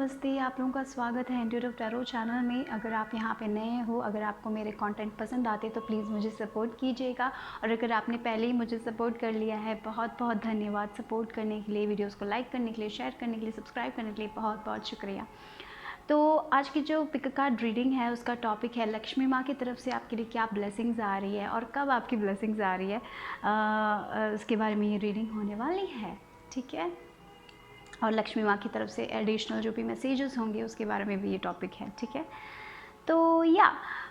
नमस्ते, आप लोगों का स्वागत है इंट्यूटिव टैरो चैनल में। अगर आप यहाँ पे नए हो, अगर आपको मेरे कंटेंट पसंद आते तो प्लीज़ मुझे सपोर्ट कीजिएगा। और अगर आपने पहले ही मुझे सपोर्ट कर लिया है, बहुत बहुत धन्यवाद सपोर्ट करने के लिए, वीडियोस को लाइक करने के लिए, शेयर करने के लिए, सब्सक्राइब करने के लिए बहुत बहुत शुक्रिया। तो आज की जो पिक कार्ड रीडिंग है उसका टॉपिक है लक्ष्मी माँ की तरफ से आपके लिए क्या ब्लेसिंग्स आ रही है और कब आपकी ब्लेसिंग्स आ रही है, उसके बारे में ये रीडिंग होने वाली है। ठीक है, और लक्ष्मी माँ की तरफ से एडिशनल जो भी मैसेजेस होंगे उसके बारे में भी ये टॉपिक है। ठीक है, तो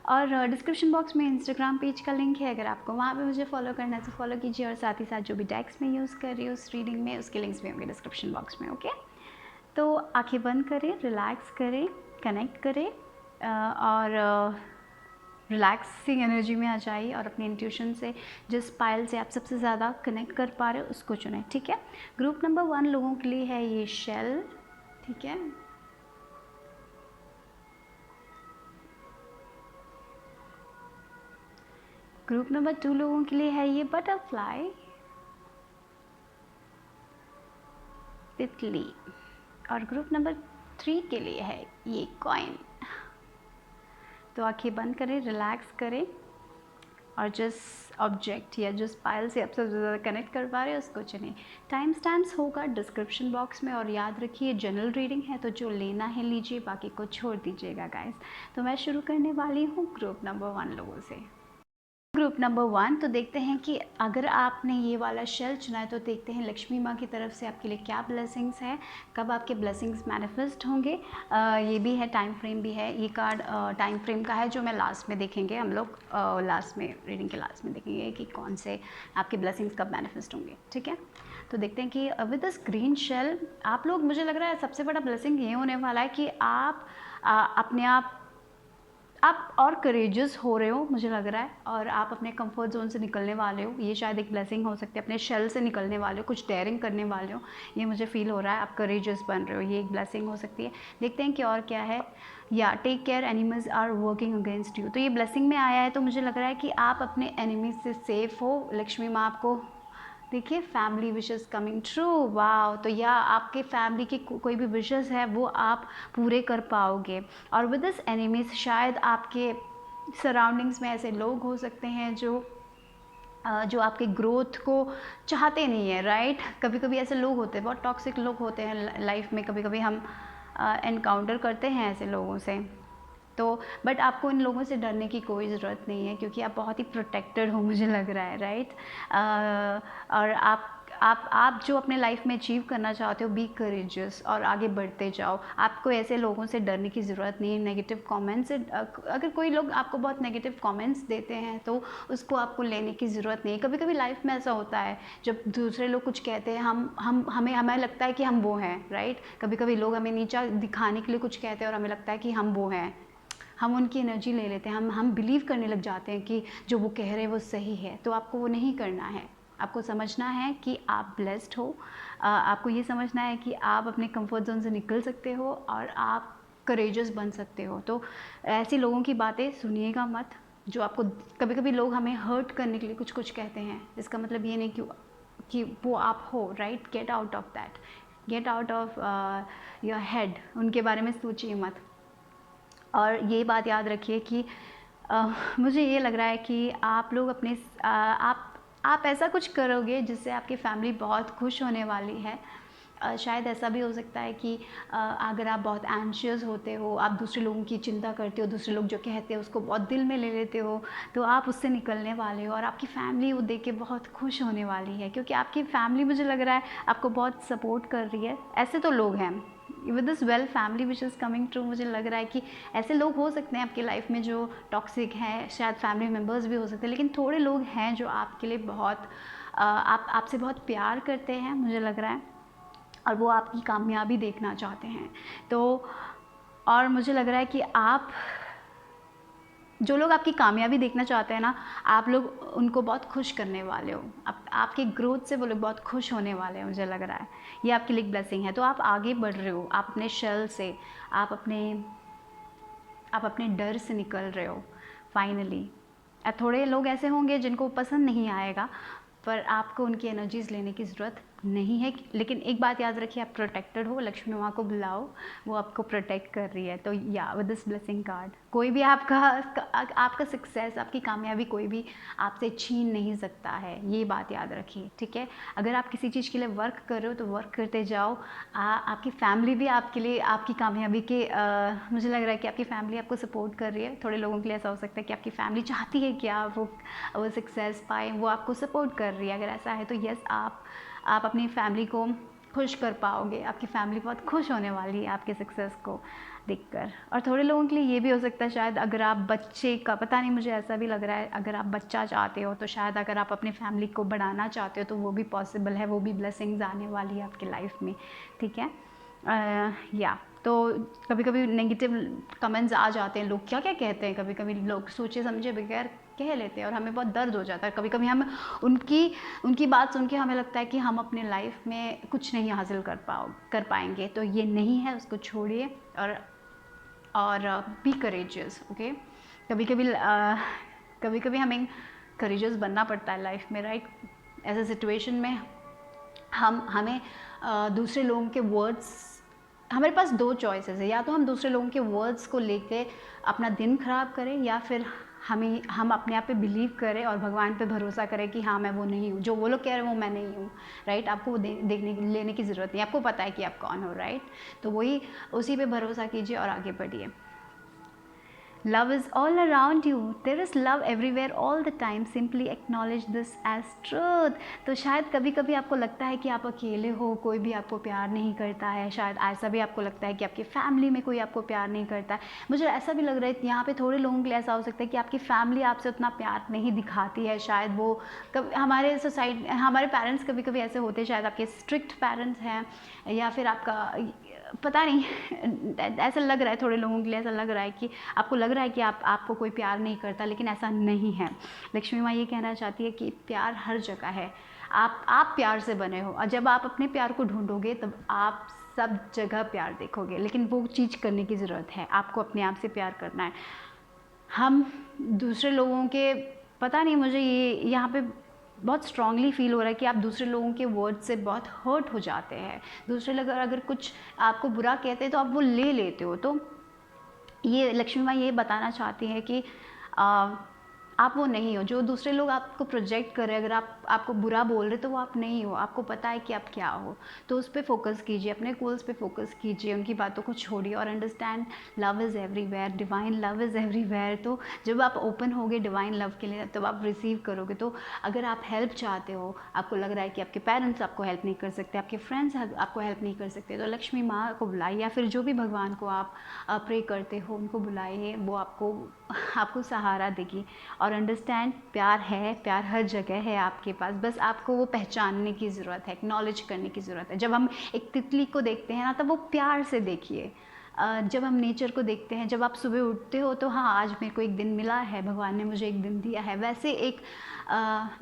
और डिस्क्रिप्शन बॉक्स में इंस्टाग्राम पेज का लिंक है, अगर आपको वहाँ पे मुझे फॉलो करना है तो फॉलो कीजिए। और साथ ही साथ जो भी टैग्स मैं यूज़ कर रही हूँ उस रीडिंग में, उसके लिंक्स भी होंगे डिस्क्रिप्शन बॉक्स में। ओके, तो आंखें बंद करें, रिलैक्स करें, कनेक्ट करें और रिलैक्सिंग एनर्जी में आ जाइए और अपने इंट्यूशन से जिस पायल से आप सबसे ज़्यादा कनेक्ट कर पा रहे हो उसको चुनें। ठीक है, ग्रुप नंबर 1 लोगों के लिए है ये शेल। ठीक है, ग्रुप नंबर 2 लोगों के लिए है ये बटरफ्लाई, तितली। और ग्रुप नंबर 3 के लिए है ये कॉइन। तो आंखें बंद करें, रिलैक्स करें और जिस ऑब्जेक्ट या जिस पायल से आप सबसे ज़्यादा कनेक्ट कर पा रहे हैं उसको चुनें। टाइम स्टैम्प्स होगा डिस्क्रिप्शन बॉक्स में। और याद रखिए जनरल रीडिंग है तो जो लेना है लीजिए, बाकी को छोड़ दीजिएगा गाइस। तो मैं शुरू करने वाली हूँ ग्रुप नंबर 1 लोगों से। ग्रुप नंबर 1, तो देखते हैं कि अगर आपने ये वाला शेल चुना है तो देखते हैं लक्ष्मी माँ की तरफ से आपके लिए क्या ब्लेसिंग्स है, कब आपके ब्लेसिंग्स मैनिफेस्ट होंगे। ये भी है, टाइम फ्रेम भी है। ये कार्ड टाइम फ्रेम का है जो मैं लास्ट में देखेंगे, हम लोग लास्ट में रीडिंग के लास्ट में देखेंगे कि कौन से आपके ब्लेसिंग्स कब मैनिफेस्ट होंगे। ठीक है, तो देखते हैं कि विद दिस ग्रीन शेल आप लोग, मुझे लग रहा है सबसे बड़ा ब्लेसिंग ये होने वाला है कि आप अपने आप और करेजियस हो रहे हो, मुझे लग रहा है, और आप अपने कंफर्ट जोन से निकलने वाले हो। ये शायद एक ब्लेसिंग हो सकती है, अपने शेल से निकलने वाले हो, कुछ डेयरिंग करने वाले हो, ये मुझे फील हो रहा है। आप करेजियस बन रहे हो, ये एक ब्लेसिंग हो सकती है। देखते हैं कि और क्या है। या take care, animals are working against you, तो ये ब्लेसिंग में आया है। तो मुझे लग रहा है कि आप अपने एनिमीज से सेफ हो। लक्ष्मी माँ आपको, देखिए, फैमिली विशेस कमिंग ट्रू। वाह, तो या आपके फैमिली की कोई भी विशेस है वो आप पूरे कर पाओगे। और विद दिस एनिमीज शायद आपके सराउंडिंग्स में ऐसे लोग हो सकते हैं जो आपके ग्रोथ को चाहते नहीं है, राइट। कभी कभी ऐसे लोग होते हैं, बहुत टॉक्सिक लोग होते हैं लाइफ में, कभी कभी हम एनकाउंटर करते हैं ऐसे लोगों से। तो बट आपको इन लोगों से डरने की कोई ज़रूरत नहीं है क्योंकि आप बहुत ही प्रोटेक्टेड हो, मुझे लग रहा है, राइट। और आप जो अपने लाइफ में अचीव करना चाहते हो, बी करेजियस और आगे बढ़ते जाओ। आपको ऐसे लोगों से डरने की ज़रूरत नहीं है, नेगेटिव कमेंट्स से। अगर कोई लोग आपको बहुत नेगेटिव कमेंट्स देते हैं तो उसको आपको लेने की ज़रूरत नहीं है। कभी कभी लाइफ में ऐसा होता है, जब दूसरे लोग कुछ कहते हैं, हमें लगता है कि हम वो हैं, राइट। कभी कभी लोग हमें नीचा दिखाने के लिए कुछ कहते हैं और हमें लगता है कि हम वो हैं, हम उनकी एनर्जी ले लेते हैं, हम बिलीव करने लग जाते हैं कि जो वो कह रहे हैं वो सही है। तो आपको वो नहीं करना है। आपको समझना है कि आप ब्लेस्ड हो। आपको ये समझना है कि आप अपने कंफर्ट जोन से निकल सकते हो और आप करेजियस बन सकते हो। तो ऐसे लोगों की बातें सुनिएगा मत, जो आपको, कभी कभी लोग हमें हर्ट करने के लिए कुछ कुछ कहते हैं। इसका मतलब ये नहीं कि वो आप हो, right. Get out of that, get out of your head. उनके बारे में सोचिए मत। और ये बात याद रखिए कि मुझे ये लग रहा है कि आप लोग अपने आप ऐसा कुछ करोगे जिससे आपकी फैमिली बहुत खुश होने वाली है। शायद ऐसा भी हो सकता है कि अगर आप बहुत एंशियस होते हो, आप दूसरे लोगों की चिंता करते हो, दूसरे लोग जो कहते हैं उसको बहुत दिल में ले लेते हो, तो आप उससे निकलने वाले हो और आपकी फैमिली वो देख के बहुत खुश होने वाली है क्योंकि आपकी फैमिली, मुझे लग रहा है, आपको बहुत सपोर्ट कर रही है। ऐसे तो लोग हैं with this well family which is coming true. मुझे लग रहा है कि ऐसे लोग हो सकते हैं आपकी लाइफ में जो टॉक्सिक हैं, शायद फैमिली मेम्बर्स भी हो सकते हैं, लेकिन थोड़े लोग हैं जो आपके लिए बहुत आपसे बहुत प्यार करते हैं, मुझे लग रहा है, और वो आपकी कामयाबी देखना चाहते हैं। तो और मुझे लग रहा है कि जो लोग आपकी कामयाबी देखना चाहते हैं ना, आप लोग उनको बहुत खुश करने वाले हो। आपके ग्रोथ से वो लोग बहुत खुश होने वाले हैं, मुझे लग रहा है। ये आपके लिए एक ब्लेसिंग है। तो आप आगे बढ़ रहे हो, आप अपने शेल से, आप अपने डर से निकल रहे हो फाइनली। थोड़े लोग ऐसे होंगे जिनको पसंद नहीं आएगा, पर आपको उनकी एनर्जीज़ लेने की ज़रूरत नहीं है, लेकिन एक बात याद रखिए, आप प्रोटेक्टेड हो, लक्ष्मी माँ को बुलाओ, वो आपको प्रोटेक्ट कर रही है। तो या विद दिस ब्लेसिंग कार्ड कोई भी आपका सक्सेस, आपकी कामयाबी कोई भी आपसे छीन नहीं सकता है, ये बात याद रखिए, ठीक है। अगर आप किसी चीज़ के लिए वर्क कर रहे हो तो वर्क करते जाओ। आपकी फैमिली भी आपके लिए, आपकी कामयाबी के मुझे लग रहा है कि आपकी फैमिली आपको सपोर्ट कर रही है। थोड़े लोगों के लिए ऐसा हो सकता है कि आपकी फैमिली चाहती है कि आप वो सक्सेस पाए, वो आपको सपोर्ट कर रही है। अगर ऐसा है तो यस, आप अपनी फैमिली को खुश कर पाओगे, आपकी फैमिली बहुत खुश होने वाली है आपके सक्सेस को देखकर। और थोड़े लोगों के लिए ये भी हो सकता है, शायद अगर आप बच्चे का, पता नहीं, मुझे ऐसा भी लग रहा है, अगर आप बच्चा चाहते हो तो शायद अगर आप अपनी फैमिली को बढ़ाना चाहते हो तो वो भी पॉसिबल है, वो भी ब्लेसिंग्स आने वाली है आपकी लाइफ में, ठीक है। या तो कभी कभी नेगेटिव कमेंट्स आ जाते हैं, लोग क्या क्या कहते हैं, कभी कभी लोग सोचे समझे बगैर कह लेते हैं और हमें बहुत दर्द हो जाता है। कभी कभी हम उनकी बात सुन के हमें लगता है कि हम अपने लाइफ में कुछ नहीं हासिल कर पाएंगे। तो ये नहीं है, उसको छोड़िए और बी करेजियस, ओके। कभी कभी हमें करेजियस बनना पड़ता है लाइफ में, राइट। ऐसे सिचुएशन में हमें दूसरे लोगों के वर्ड्स, हमारे पास दो चॉइसेस है, या तो हम दूसरे लोगों के वर्ड्स को लेके अपना दिन ख़राब करें, या फिर हम अपने आप पे बिलीव करें और भगवान पे भरोसा करें कि हाँ मैं वो नहीं हूँ, जो वो लोग कह रहे हैं वो मैं नहीं हूँ, राइट। आपको वो लेने की ज़रूरत नहीं, आपको पता है कि आप कौन हो, राइट। तो वही, उसी पे भरोसा कीजिए और आगे बढ़िए। Love is all around you. There is love everywhere all the time. Simply acknowledge this as truth. तो शायद कभी कभी आपको लगता है कि आप अकेले हो, कोई भी आपको प्यार नहीं करता है। शायद ऐसा भी आपको लगता है कि आपकी फैमिली में कोई आपको प्यार नहीं करता है। मुझे ऐसा भी लग रहा है यहाँ पे थोड़े लोगों के लिए ऐसा हो सकता है कि आपकी फैमिली आपसे उतना प्यार नहीं दिखाती है। शायद वो हमारे हमारे पेरेंट्स कभी कभी ऐसे होते हैं, शायद आपके स्ट्रिक्ट पेरेंट्स हैं, या फिर आपका पता नहीं ऐसा लग रहा है, थोड़े लोगों के लिए ऐसा लग रहा है कि आपको लग रहा है कि आपको कोई प्यार नहीं करता, लेकिन ऐसा नहीं है। लक्ष्मी माँ ये कहना चाहती है कि प्यार हर जगह है, आप प्यार से बने हो, और जब आप अपने प्यार को ढूंढोगे तब आप सब जगह प्यार देखोगे। लेकिन वो चीज़ करने की ज़रूरत है, आपको अपने आप से प्यार करना है। हम दूसरे लोगों के, पता नहीं, मुझे ये यहाँ पे बहुत स्ट्रांगली फील हो रहा है कि आप दूसरे लोगों के वर्ड से बहुत हर्ट हो जाते हैं। दूसरे लोग अगर कुछ आपको बुरा कहते हैं तो आप वो ले लेते हो। तो ये लक्ष्मी माँ ये बताना चाहती है कि आप वो नहीं हो जो दूसरे लोग आपको प्रोजेक्ट कर रहे हैं। अगर आपको बुरा बोल रहे तो वो आप नहीं हो, आपको पता है कि आप क्या हो। तो उस पर फोकस कीजिए, अपने गोल्स पे फोकस कीजिए, उनकी बातों को छोड़िए और understand love is everywhere, divine love is everywhere. तो जब आप ओपन होगे डिवाइन लव के लिए तब आप रिसीव करोगे। तो अगर आप हेल्प चाहते हो, आपको लग रहा है कि आपके पेरेंट्स आपको हेल्प नहीं कर सकते, आपके फ्रेंड्स आपको हेल्प नहीं कर सकते, तो लक्ष्मी माँ को बुलाइए, या फिर जो भी भगवान को आप प्रे करते हो उनको बुलाइए, वो आपको सहारा देगी। और अंडरस्टैंड, प्यार है, प्यार हर जगह है आपके पास, बस आपको वो पहचानने की ज़रूरत है, एक्नॉलेज करने की ज़रूरत है। जब हम एक तितली को देखते हैं ना, तब वो प्यार से देखिए। जब हम नेचर को देखते हैं, जब आप सुबह उठते हो तो हाँ आज मेरे को एक दिन मिला है, भगवान ने मुझे एक दिन दिया है, वैसे एक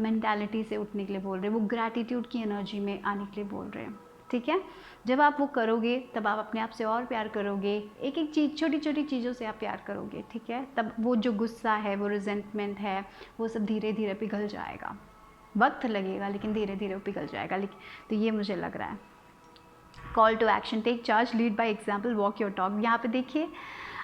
मेंटालिटी से उठने के लिए बोल रहे हैं, वो ग्रैटिट्यूड की एनर्जी में आने के लिए बोल रहे हैं, ठीक है। जब आप वो करोगे तब आप अपने आप से और प्यार करोगे, एक एक चीज़, छोटी छोटी चीज़ों से आप प्यार करोगे, ठीक है। तब वो जो गुस्सा है, वो रिजेंटमेंट है, वो सब धीरे धीरे पिघल जाएगा। वक्त लगेगा लेकिन धीरे धीरे वो पिघल जाएगा। लेकिन तो ये मुझे लग रहा है। Call to action, take charge, lead by example, walk your talk. यहाँ पे देखिए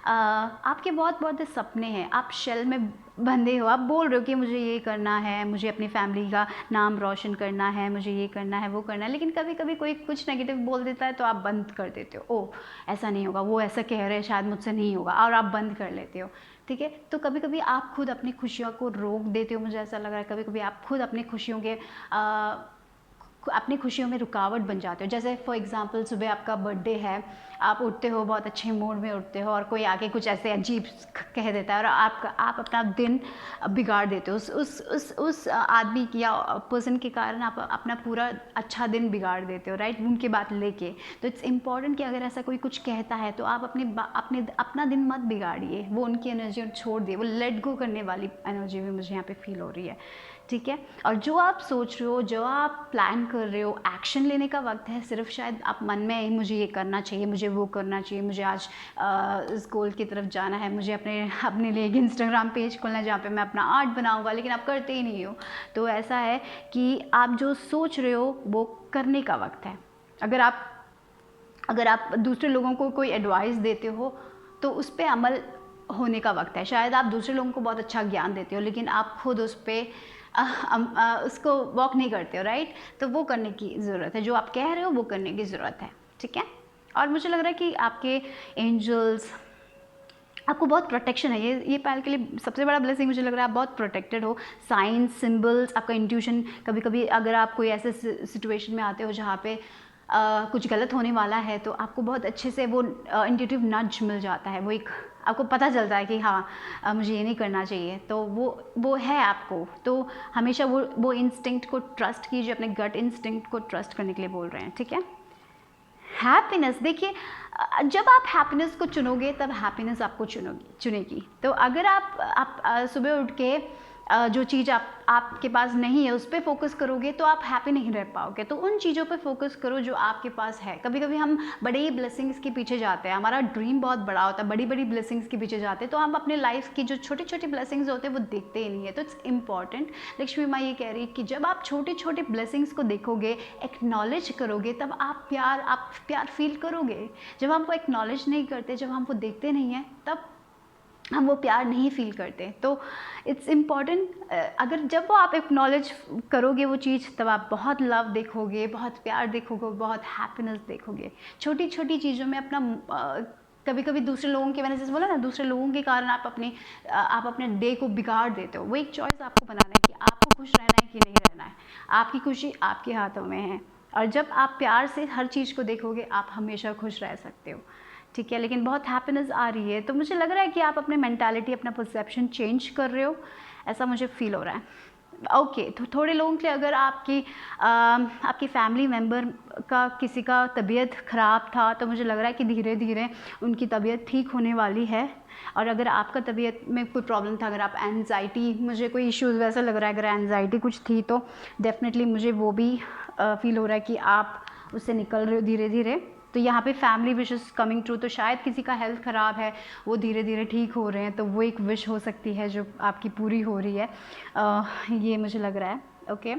आपके बहुत बहुत सपने हैं, आप शेल में बंधे हो, आप बोल रहे हो कि मुझे ये करना है, मुझे अपनी फैमिली का नाम रोशन करना है, मुझे ये करना है, वो करना है, लेकिन कभी कभी कोई कुछ नेगेटिव बोल देता है तो आप बंद कर देते हो। ओह ऐसा नहीं होगा, वो ऐसा कह रहे हैं, शायद मुझसे नहीं होगा, और आप बंद कर लेते हो, ठीक है। तो कभी कभी आप खुद अपनी खुशियों को रोक देते हो, मुझे ऐसा लग रहा है। कभी कभी आप खुद अपनी खुशियों में रुकावट बन जाते हो। जैसे फॉर एग्जांपल सुबह आपका बर्थडे है, आप उठते हो, बहुत अच्छे मूड में उठते हो, और कोई आके कुछ ऐसे अजीब कह देता है और आप अपना दिन बिगाड़ देते हो। उस आदमी या पर्सन के कारण आप अपना पूरा अच्छा दिन बिगाड़ देते हो, राइट, उनकी बात लेके। तो इट्स इम्पॉर्टेंट कि अगर ऐसा कोई कुछ कहता है तो आप अपना दिन मत बिगाड़िए, वो उनकी एनर्जी छोड़ दिए, वो लेट गो करने वाली एनर्जी भी मुझे यहाँ पे फील हो रही है, ठीक है। और जो आप सोच रहे हो, जो आप प्लान कर रहे हो, एक्शन लेने का वक्त है। सिर्फ शायद आप मन में मुझे ये करना चाहिए, मुझे वो करना चाहिए, मुझे आज इस गोल की तरफ जाना है, मुझे अपने लिए एक इंस्टाग्राम पेज खोलना है जहाँ पे मैं अपना आर्ट बनाऊँगा, लेकिन आप करते ही नहीं हो। तो ऐसा है कि आप जो सोच रहे हो वो करने का वक्त है। अगर आप दूसरे लोगों को कोई एडवाइस देते हो तो उस पर अमल होने का वक्त है। शायद आप दूसरे लोगों को बहुत अच्छा ज्ञान देते हो, लेकिन आप खुद उस पर उसको वॉक नहीं करते हो, राइट। तो वो करने की ज़रूरत है, जो आप कह रहे हो वो करने की ज़रूरत है, ठीक है। और मुझे लग रहा है कि आपके एंजल्स आपको बहुत प्रोटेक्शन है। ये पायल के लिए सबसे बड़ा ब्लेसिंग मुझे लग रहा है, आप बहुत प्रोटेक्टेड हो। साइंस, सिंबल्स, आपका इंट्यूशन, कभी कभी अगर आप कोई ऐसे सिचुएशन में आते हो जहाँ पे कुछ गलत होने वाला है, तो आपको बहुत अच्छे से वो इंट्यूटिव नज मिल जाता है। वो एक आपको पता चलता है कि हाँ मुझे ये नहीं करना चाहिए, तो वो है आपको। तो हमेशा वो इंस्टिंक्ट को ट्रस्ट कीजिए, अपने गट इंस्टिंक्ट को ट्रस्ट करने के लिए बोल रहे हैं, ठीक है। हैप्पीनेस, देखिए जब आप हैप्पीनेस को चुनोगे तब हैप्पीनेस आपको चुनेगी। तो अगर आप सुबह उठ के जो चीज़ आपके पास नहीं है उस पर फोकस करोगे तो आप हैप्पी नहीं रह पाओगे। तो उन चीज़ों पे फोकस करो जो आपके पास है। कभी कभी हम बड़े ब्लेसिंग्स के पीछे जाते हैं, हमारा ड्रीम बहुत बड़ा होता है, बड़ी बड़ी ब्लेसिंग्स के पीछे जाते हैं, तो हम अपने लाइफ की जो छोटी छोटी ब्लेसिंग्स होते हैं वो देखते ही नहीं है। तो इट्स इंपॉर्टेंट, लक्ष्मी माँ ये कह रही है कि जब आप छोटे छोटे ब्लेसिंग्स को देखोगे, एक्नॉलेज करोगे, तब आप प्यार फील करोगे। जब हम वो एक्नॉलेज नहीं करते, जब हम वो देखते नहीं हैं, तब हम वो प्यार नहीं फील करते। तो इट्स इम्पॉर्टेंट, अगर जब वो आप एक्नॉलेज करोगे वो चीज़, तब आप बहुत लव देखोगे, बहुत प्यार देखोगे, बहुत हैप्पीनेस देखोगे। छोटी छोटी चीज़ों में अपना कभी कभी दूसरे लोगों की, मैंने जैसे बोला ना, दूसरे लोगों के कारण आप अपने डे को बिगाड़ देते हो। वो एक चॉइस आपको बनाना है कि आपको खुश रहना है कि नहीं रहना है। आपकी खुशी आपके हाथों में है, और जब आप प्यार से हर चीज़ को देखोगे आप हमेशा खुश रह सकते हो, ठीक है। लेकिन बहुत हैप्पीनेस आ रही है, तो मुझे लग रहा है कि आप अपने मेंटालिटी, अपना परसेप्शन चेंज कर रहे हो, ऐसा मुझे फील हो रहा है। ओके, तो थोड़े लोगों के लिए अगर आपकी फैमिली मेम्बर का किसी का तबीयत ख़राब था, तो मुझे लग रहा है कि धीरे धीरे उनकी तबीयत ठीक होने वाली है। और अगर आपका तबीयत में कोई प्रॉब्लम था, अगर आप एनजाइटी, मुझे कोई इश्यूज़ वैसा लग रहा है, अगर एनजाइटी कुछ थी तो डेफिनेटली मुझे वो भी फील हो रहा है कि आप उससे निकल रहे हो धीरे धीरे। तो यहाँ पे फैमिली विशेस कमिंग ट्रू, तो शायद किसी का हेल्थ ख़राब है, वो धीरे धीरे ठीक हो रहे हैं, तो वो एक विश हो सकती है जो आपकी पूरी हो रही है, ये मुझे लग रहा है। ओके,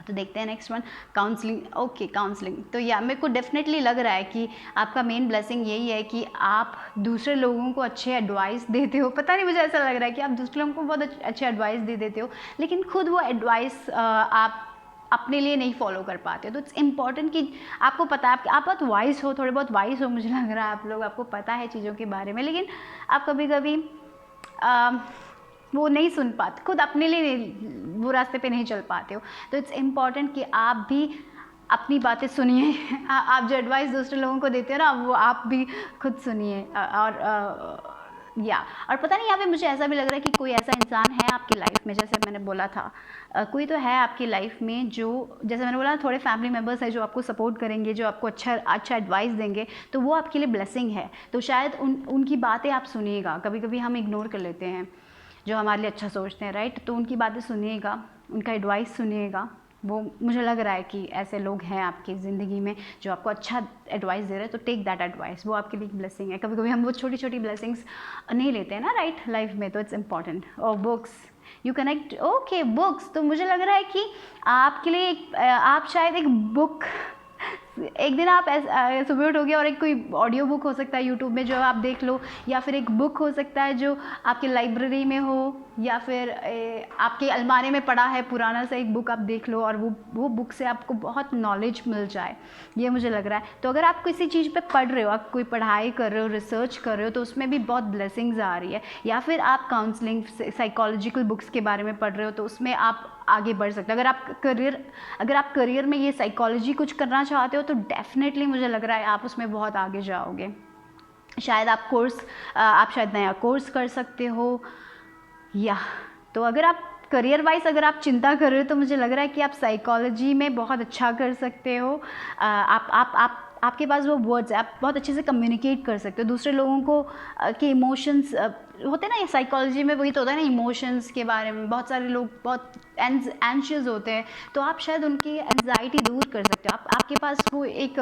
तो देखते हैं next one, counselling. Okay, counselling, तो या मेरे को डेफिनेटली लग रहा है कि आपका मेन ब्लेसिंग यही है कि आप दूसरे लोगों को अच्छे एडवाइस देते हो। पता नहीं, मुझे ऐसा लग रहा है कि आप दूसरे लोगों को बहुत अच्छे एडवाइस दे देते हो, लेकिन खुद वो एडवाइस आप अपने लिए नहीं फॉलो कर पाते हो। तो इट्स इम्पॉर्टेंट कि आपको पता है, आप बहुत वाइज हो, थोड़े बहुत वाइज हो, मुझे लग रहा है आप लोग, आपको पता है चीज़ों के बारे में, लेकिन आप कभी कभी वो नहीं सुन पाते, खुद अपने लिए वो रास्ते पे नहीं चल पाते हो। तो इट्स इम्पॉर्टेंट कि आप भी अपनी बातें सुनिए। आप जो एडवाइस दूसरे लोगों को देते हो ना, वो आप भी खुद सुनिए। और पता नहीं, यहाँ पे मुझे ऐसा भी लग रहा है कि कोई ऐसा इंसान है आपकी लाइफ में, जैसे मैंने बोला था, कोई तो है आपकी लाइफ में जो, जैसे मैंने बोला, थोड़े फैमिली मेम्बर्स हैं जो आपको सपोर्ट करेंगे, जो आपको अच्छा एडवाइस देंगे, तो वो आपके लिए ब्लेसिंग है। तो शायद उनकी बातें आप सुनिएगा। कभी कभी हम इग्नोर कर लेते हैं जो हमारे लिए अच्छा सोचते हैं, राइट। तो उनकी बातें सुनिएगा, उनका एडवाइस सुनिएगा। वो मुझे लग रहा है कि ऐसे लोग हैं आपकी ज़िंदगी में जो आपको अच्छा एडवाइस दे रहे हैं, तो टेक दैट एडवाइस, वो आपके लिए एक ब्लेसिंग है। कभी कभी हम वो छोटी छोटी ब्लेसिंग्स नहीं लेते हैं ना, राइट, लाइफ में, तो इट्स इम्पॉर्टेंट। और books, you connect, okay, books, तो मुझे लग रहा है कि आपके लिए आप शायद एक बुक, एक दिन आप सुबह उठोगे और एक कोई ऑडियो बुक हो सकता है यूट्यूब में जो आप देख लो, या फिर एक बुक हो सकता है जो आपके लाइब्रेरी में हो, या फिर आपके अलमारी में पड़ा है पुराना सा एक बुक, आप देख लो और वो बुक से आपको बहुत नॉलेज मिल जाए, ये मुझे लग रहा है। तो अगर आप किसी चीज़ पे पढ़ रहे हो, आप कोई पढ़ाई कर रहे हो, रिसर्च कर रहे हो, तो उसमें भी बहुत ब्लेसिंग्स आ रही है। या फिर आप काउंसलिंग, साइकोलॉजिकल बुक्स के बारे में पढ़ रहे हो, तो उसमें आप आगे बढ़ सकते हो। अगर आप करियर में ये साइकोलॉजी कुछ करना चाहते हो, तो डेफिनेटली मुझे लग रहा है आप उसमें बहुत आगे जाओगे। शायद आप शायद नया कोर्स कर सकते हो, या तो अगर आप करियर वाइज अगर आप चिंता कर रहे हो, तो मुझे लग रहा है कि आप साइकोलॉजी में बहुत अच्छा कर सकते हो। आपके पास वो वर्ड्स है, आप बहुत अच्छे से कम्युनिकेट कर सकते हो दूसरे लोगों को के इमोशंस होते हैं ना, ये साइकोलॉजी में वही तो होता है ना, इमोशंस के बारे में बहुत सारे लोग बहुत एंशियस होते हैं, तो आप शायद उनकी एंजाइटी दूर कर सकते हो। आपके पास वो एक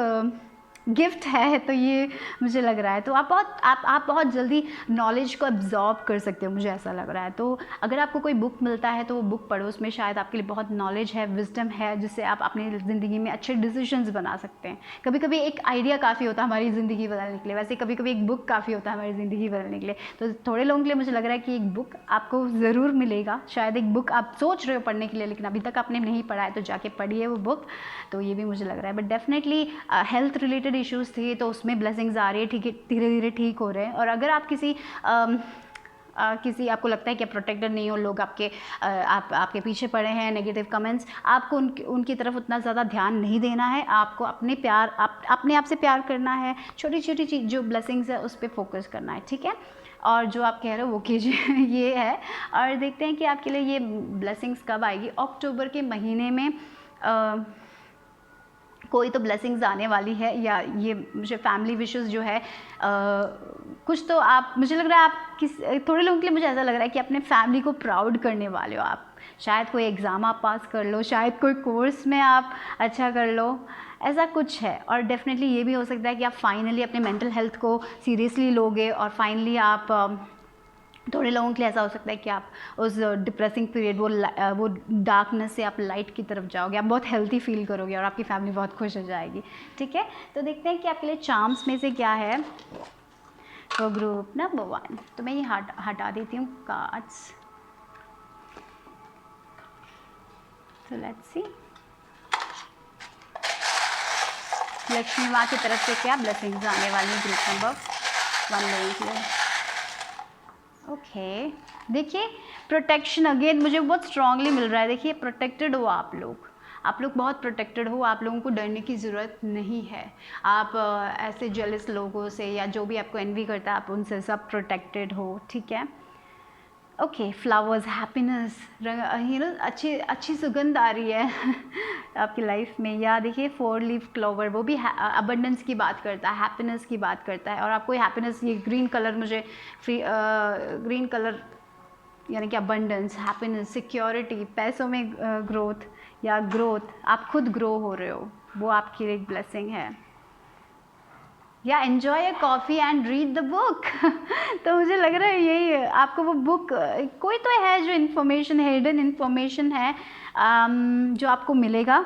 गिफ्ट है, तो ये मुझे लग रहा है। तो आप बहुत जल्दी नॉलेज को एब्जॉर्ब कर सकते हो, मुझे ऐसा लग रहा है। तो अगर आपको कोई बुक मिलता है तो वो बुक पढ़ो, उसमें शायद आपके लिए बहुत नॉलेज है, विजडम है, जिससे आप अपनी ज़िंदगी में अच्छे डिसीजंस बना सकते हैं। कभी कभी एक आइडिया काफ़ी होता है हमारी ज़िंदगी बदलने के लिए, वैसे कभी कभी एक बुक काफ़ी होता है हमारी ज़िंदगी बदलने के लिए। तो थोड़े लोगों के लिए मुझे लग रहा है कि एक बुक आपको ज़रूर मिलेगा, शायद एक बुक आप सोच रहे हो पढ़ने के लिए लेकिन अभी तक आपने नहीं पढ़ा है, तो जाके पढ़िए वो बुक। तो ये भी मुझे लग रहा है। But definitely health related issues थे तो उसमें ब्लेसिंग्स आ रही है, ठीक है, धीरे धीरे ठीक हो रहे हैं। और अगर आप किसी आपको लगता है कि आप प्रोटेक्टेड नहीं हो, लोग आपके पीछे पड़े हैं, नेगेटिव कमेंट्स, आपको उनकी तरफ उतना ज़्यादा ध्यान नहीं देना है। आपको अपने आप से प्यार करना है, छोटी छोटी चीज़ जो ब्लेसिंग्स है उस पर फोकस करना है, ठीक है। और जो आप कह रहे हो वो कीजिए ये है। और देखते हैं कि आपके लिए ये ब्लेसिंग्स कब आएगी। अक्टूबर के महीने में कोई तो ब्लेसिंग्स आने वाली है, या ये मुझे फैमिली विशेस जो है कुछ तो आप, मुझे लग रहा है आप थोड़े लोगों के लिए मुझे ऐसा लग रहा है कि अपने फैमिली को प्राउड करने वाले हो आप। शायद कोई एग्ज़ाम आप पास कर लो, शायद कोई कोर्स में आप अच्छा कर लो, ऐसा कुछ है। और डेफिनेटली ये भी हो सकता है कि आप फाइनली अपने मेंटल हेल्थ को सीरियसली लोगे और फाइनली आप थोड़े लोगों के लिए ऐसा हो सकता है कि आप उस डिप्रेसिंग पीरियड, वो डार्कनेस से आप लाइट की तरफ जाओगे, आप बहुत हेल्थी फील करोगे और आपकी फैमिली बहुत खुश हो जाएगी, ठीक है। तो देखते हैं कि आपके लिए चार्म्स में से क्या है। तो ग्रुप नंबर 1, तो मैं ये हटा देती हूँ कार्ड्स। तो लेट्स सी लक्ष्मी माँ की तरफ से क्या ब्लेसिंग्स आने वाली है ग्रुप नंबर 1 लोगों के लिए। ओके, देखिए प्रोटेक्शन अगेन मुझे बहुत स्ट्रांगली मिल रहा है। देखिए प्रोटेक्टेड हो आप लोग बहुत प्रोटेक्टेड हो, आप लोगों को डरने की ज़रूरत नहीं है। आप ऐसे जेलस लोगों से या जो भी आपको एनवी करता है आप उनसे सब प्रोटेक्टेड हो, ठीक है। ओके, फ्लावर्स, हैप्पीनेस, अच्छी सुगंध आ रही है आपकी लाइफ में। या देखिए 4 लीफ क्लोवर, वो भी अबंडेंस की बात करता है, हैप्पीनेस की बात करता है। और आपको हैप्पीनेस, ये ग्रीन कलर मुझे ग्रीन कलर यानी कि अबंडेंस, हैप्पीनेस, सिक्योरिटी, पैसों में ग्रोथ या ग्रोथ, आप खुद ग्रो हो रहे हो, वो आपकी एक ब्लेसिंग है। या enjoy a coffee and read the book तो मुझे लग रहा है यही आपको वो बुक, कोई तो है जो इन्फॉर्मेशन है, हिडन इन्फॉर्मेशन है जो आपको मिलेगा।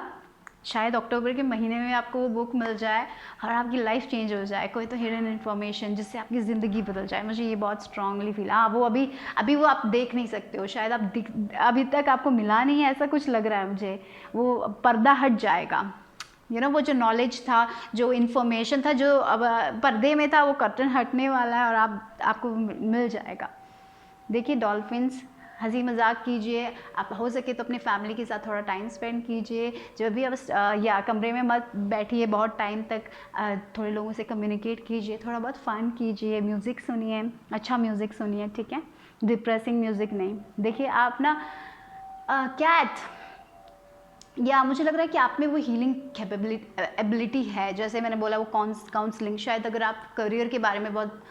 शायद अक्टूबर के महीने में आपको वो बुक मिल जाए और आपकी लाइफ चेंज हो जाए, कोई तो हिडन इन्फॉर्मेशन जिससे आपकी ज़िंदगी बदल जाए। मुझे ये बहुत स्ट्रांगली फील, हाँ वो अभी वो आप देख नहीं सकते हो, शायद आप अभी तक आपको मिला नहीं है, ऐसा कुछ लग रहा है मुझे। वो पर्दा हट जाएगा, वो जो नॉलेज था, जो इन्फॉर्मेशन था, जो अब पर्दे में था, वो कर्टन हटने वाला है और आपको मिल जाएगा। देखिए डॉल्फिन्स, हंसी मजाक कीजिए, आप हो सके तो अपने फैमिली के साथ थोड़ा टाइम स्पेंड कीजिए। जब भी आप या कमरे में मत बैठिए बहुत टाइम तक, थोड़े लोगों से कम्युनिकेट कीजिए, थोड़ा बहुत फ़न कीजिए, म्यूज़िक सुनिए, अच्छा म्यूज़िक सुनिए, ठीक है, डिप्रेसिंग म्यूज़िक नहीं। देखिए आप ना कैट, या मुझे लग रहा है कि आप में वो हीलिंग एबिलिटी है, जैसे मैंने बोला वो काउंसलिंग। शायद अगर आप करियर के बारे में बहुत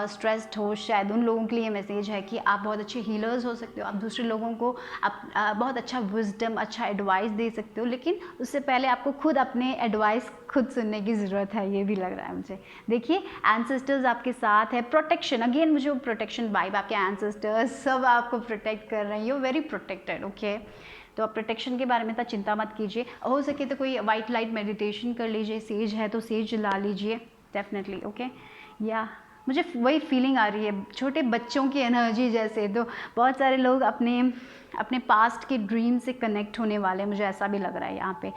स्ट्रेस्ड हो, शायद उन लोगों के लिए मैसेज है कि आप बहुत अच्छे हीलर्स हो सकते हो, आप दूसरे लोगों को आप बहुत अच्छा विजडम, अच्छा एडवाइस दे सकते हो, लेकिन उससे पहले आपको खुद अपने एडवाइस खुद सुनने की ज़रूरत है, ये भी लग रहा है मुझे। देखिए एंसेस्टर्स आपके साथ है, प्रोटेक्शन, अगेन मुझे वो प्रोटेक्शन वाइब, आपके एंसेस्टर्स सब आपको प्रोटेक्ट कर रहे हैं, यू वेरी प्रोटेक्टेड, ओके। तो आप प्रोटेक्शन के बारे में इतना चिंता मत कीजिए। हो सके तो कोई वाइट लाइट मेडिटेशन कर लीजिए, सेज है तो सेज ला लीजिए डेफिनेटली, ओके। या मुझे वही फीलिंग आ रही है छोटे बच्चों की एनर्जी जैसे, तो बहुत सारे लोग अपने पास्ट के ड्रीम से कनेक्ट होने वाले, मुझे ऐसा भी लग रहा है यहाँ पे।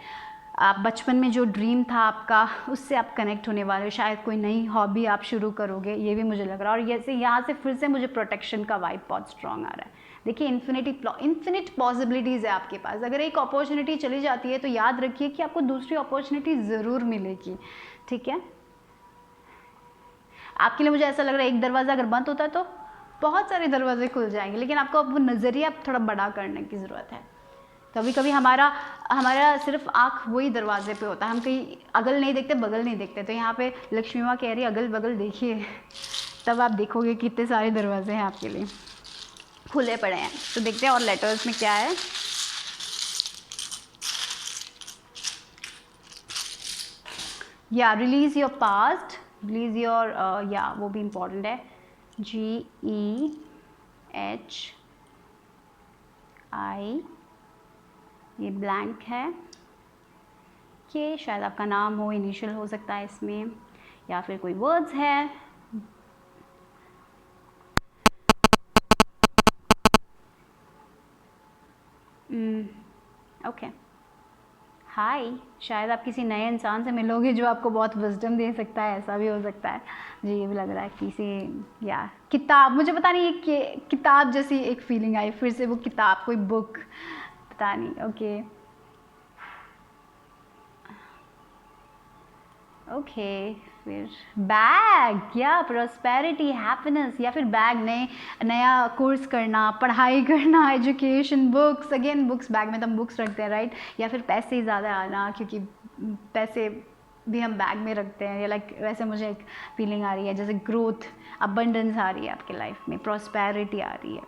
आप बचपन में जो ड्रीम था आपका, उससे आप कनेक्ट होने वाले हो, शायद कोई नई हॉबी आप शुरू करोगे, ये भी मुझे लग रहा है। और जैसे यहाँ से फिर से मुझे प्रोटेक्शन का वाइब बहुत स्ट्रॉन्ग आ रहा है। देखिए इन्फिनिट पॉसिबिलिटीज़ है आपके पास। अगर एक अपॉर्चुनिटी चली जाती है तो याद रखिए कि आपको दूसरी अपॉर्चुनिटी ज़रूर मिलेगी, ठीक है। आपके लिए मुझे ऐसा लग रहा है एक दरवाज़ा अगर बंद होता है तो बहुत सारे दरवाजे खुल जाएंगे, लेकिन आपको अब वो नज़रिया थोड़ा बड़ा करने की ज़रूरत है। कभी कभी हमारा सिर्फ आँख वही दरवाजे पे होता है, हम कहीं अगल नहीं देखते, बगल नहीं देखते। तो यहाँ पे लक्ष्मी माँ कह रही है अगल बगल देखिए, तब आप देखोगे कितने सारे दरवाजे हैं आपके लिए खुले पड़े हैं। तो देखते हैं और लेटर्स में क्या है। या release your past, release your, या वो भी इम्पोर्टेंट है। GEHI, ये ब्लैंक है, ये शायद आपका नाम हो, इनिशियल हो सकता है इसमें, या फिर कोई वर्ड्स है। ओके, हाय, शायद आप किसी नए इंसान से मिलोगे जो आपको बहुत विजडम दे सकता है, ऐसा भी हो सकता है। जी ये भी लग रहा है किसी, या किताब, मुझे पता नहीं एक किताब जैसी एक फीलिंग आई, फिर से वो किताब, कोई बुक, पता नहीं। ओके ओके, फिर बैग, या प्रॉस्पेरिटी, हैप्पीनेस, या फिर बैग, नया कोर्स करना, पढ़ाई करना, education, books, again books, bag में तो हम बुक्स रखते हैं राइट। या फिर पैसे ज़्यादा आना, क्योंकि पैसे भी हम बैग में रखते हैं, या लाइक वैसे मुझे एक फीलिंग आ रही है जैसे ग्रोथ, अबंडेंस आ रही है आपकी लाइफ में, प्रॉस्पेरिटी आ रही है,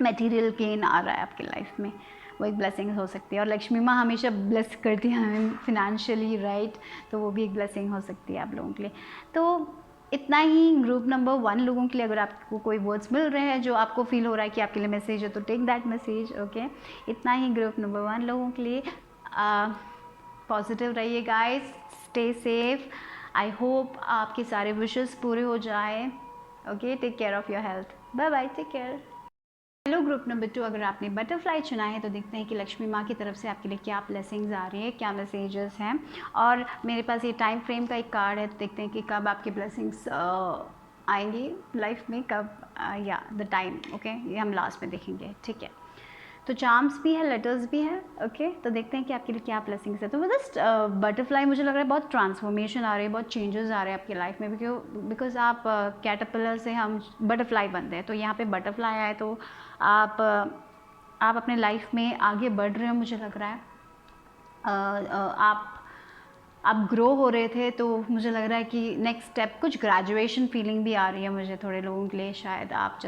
मटेरियल गेन आ रहा है आपकी लाइफ में, वो एक ब्लेसिंग हो सकती है। और लक्ष्मी माँ हमेशा ब्लेस करती है हमें फिनेंशियली राइट, तो वो भी एक ब्लेसिंग हो सकती है आप लोगों के लिए। तो इतना ही ग्रुप नंबर 1 लोगों के लिए। अगर आपको कोई वर्ड्स मिल रहे हैं जो आपको फील हो रहा है कि आपके लिए मैसेज है, तो टेक दैट मैसेज। ओके, इतना ही ग्रुप नंबर 1 लोगों के लिए। पॉजिटिव रहिए guys, stay safe, I hope आपके सारे विशेस पूरे हो जाए। Okay, take care of your health, bye bye, take care. Hello group number 2, अगर आपने बटरफ्लाई चुना है तो देखते हैं कि लक्ष्मी माँ की तरफ से आपके लिए क्या ब्लेसिंग्स आ रही है, क्या मैसेजेस हैं। और मेरे पास ये टाइम फ्रेम का एक कार्ड है, तो देखते हैं कि कब आपकी ब्लेसिंग्स आएंगी लाइफ में, कब, या द टाइम। ओके, ये हम लास्ट में देखेंगे, ठीक है। तो चार्म्स भी है, लेटर्स भी है। ओके, तो देखते हैं कि आपके लिए क्या ब्लेसिंग्स है। तो मतलब बटरफ्लाई मुझे लग रहा है बहुत ट्रांसफॉर्मेशन आ रही है, बहुत चेंजेस आ रहे हैं आपकी लाइफ में, बिकॉज आप कैटरपिलर से हम बटरफ्लाई बनते हैं, तो यहाँ पे बटरफ्लाई आए तो आप अपने लाइफ में आगे बढ़ रहे हो, मुझे लग रहा है। आप ग्रो हो रहे थे, तो मुझे लग रहा है कि नेक्स्ट स्टेप, कुछ ग्रेजुएशन फीलिंग भी आ रही है मुझे थोड़े लोगों के लिए। शायद आप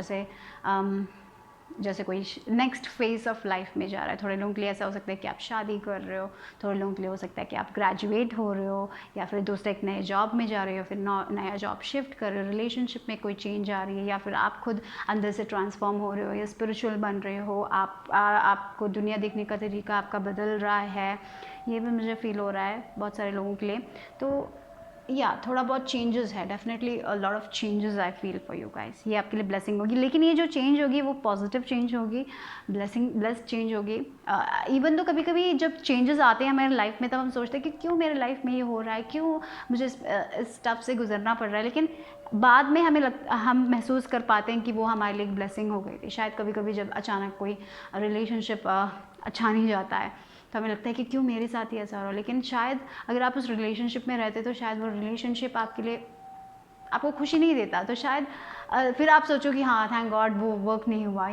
जैसे कोई नेक्स्ट फेज ऑफ लाइफ में जा रहा है। थोड़े लोगों के लिए ऐसा हो सकता है कि आप शादी कर रहे हो, थोड़े लोगों के लिए हो सकता है कि आप ग्रेजुएट हो रहे हो, या फिर दूसरे एक नए जॉब में जा रहे हो, फिर नया जॉब शिफ्ट कर रहे हो, रिलेशनशिप में कोई चेंज आ रही है, या फिर आप खुद अंदर से ट्रांसफॉर्म हो रहे हो, या स्पिरिचुअल बन रहे हो, आपको दुनिया देखने का तरीका आपका बदल रहा है, ये भी मुझे फील हो रहा है बहुत सारे लोगों के लिए। तो या थोड़ा बहुत चेंजेस है, definitely a lot of changes I feel for you guys. ये आपके लिए ब्लेसिंग होगी, लेकिन ये जो चेंज होगी वो पॉजिटिव चेंज होगी, ब्लेस्ड चेंज होगी। इवन तो कभी कभी जब चेंजेस आते हैं हमारे लाइफ में, तब हम सोचते हैं कि क्यों मेरे लाइफ में ये हो रहा है, क्यों मुझे इस स्टफ से गुजरना पड़ रहा है, लेकिन बाद में हम महसूस कर पाते हैं कि वो हमारे लिए एक ब्लेसिंग हो गई थी। शायद कभी कभी जब अचानक कोई रिलेशनशिप अच्छा नहीं जाता है, तो हमें लगता है कि क्यों मेरे साथ ही ऐसा हो रहा है, लेकिन शायद अगर आप उस रिलेशनशिप में रहते तो शायद वो रिलेशनशिप आपके लिए आपको खुशी नहीं देता, तो शायद फिर आप सोचो कि हाँ थैंक गॉड वो वर्क नहीं हुआ,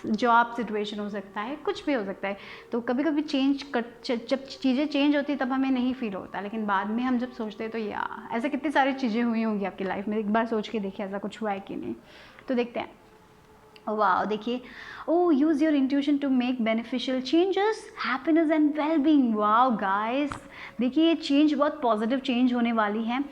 जॉब सिचुएशन हो सकता है, कुछ भी हो सकता है। तो कभी कभी जब चीज़ें चेंज होती तब हमें नहीं फील होता, लेकिन बाद में हम जब सोचते हैं तो ऐसे कितनी सारी चीज़ें हुई होंगी आपकी लाइफ में, एक बार सोच के देखिए ऐसा कुछ हुआ है कि नहीं। तो देखते हैं। वाह, देखिए, oh use your intuition to make beneficial changes, happiness and well being. Wow guys, देखिए ये चेंज बहुत पॉजिटिव चेंज होने वाली है।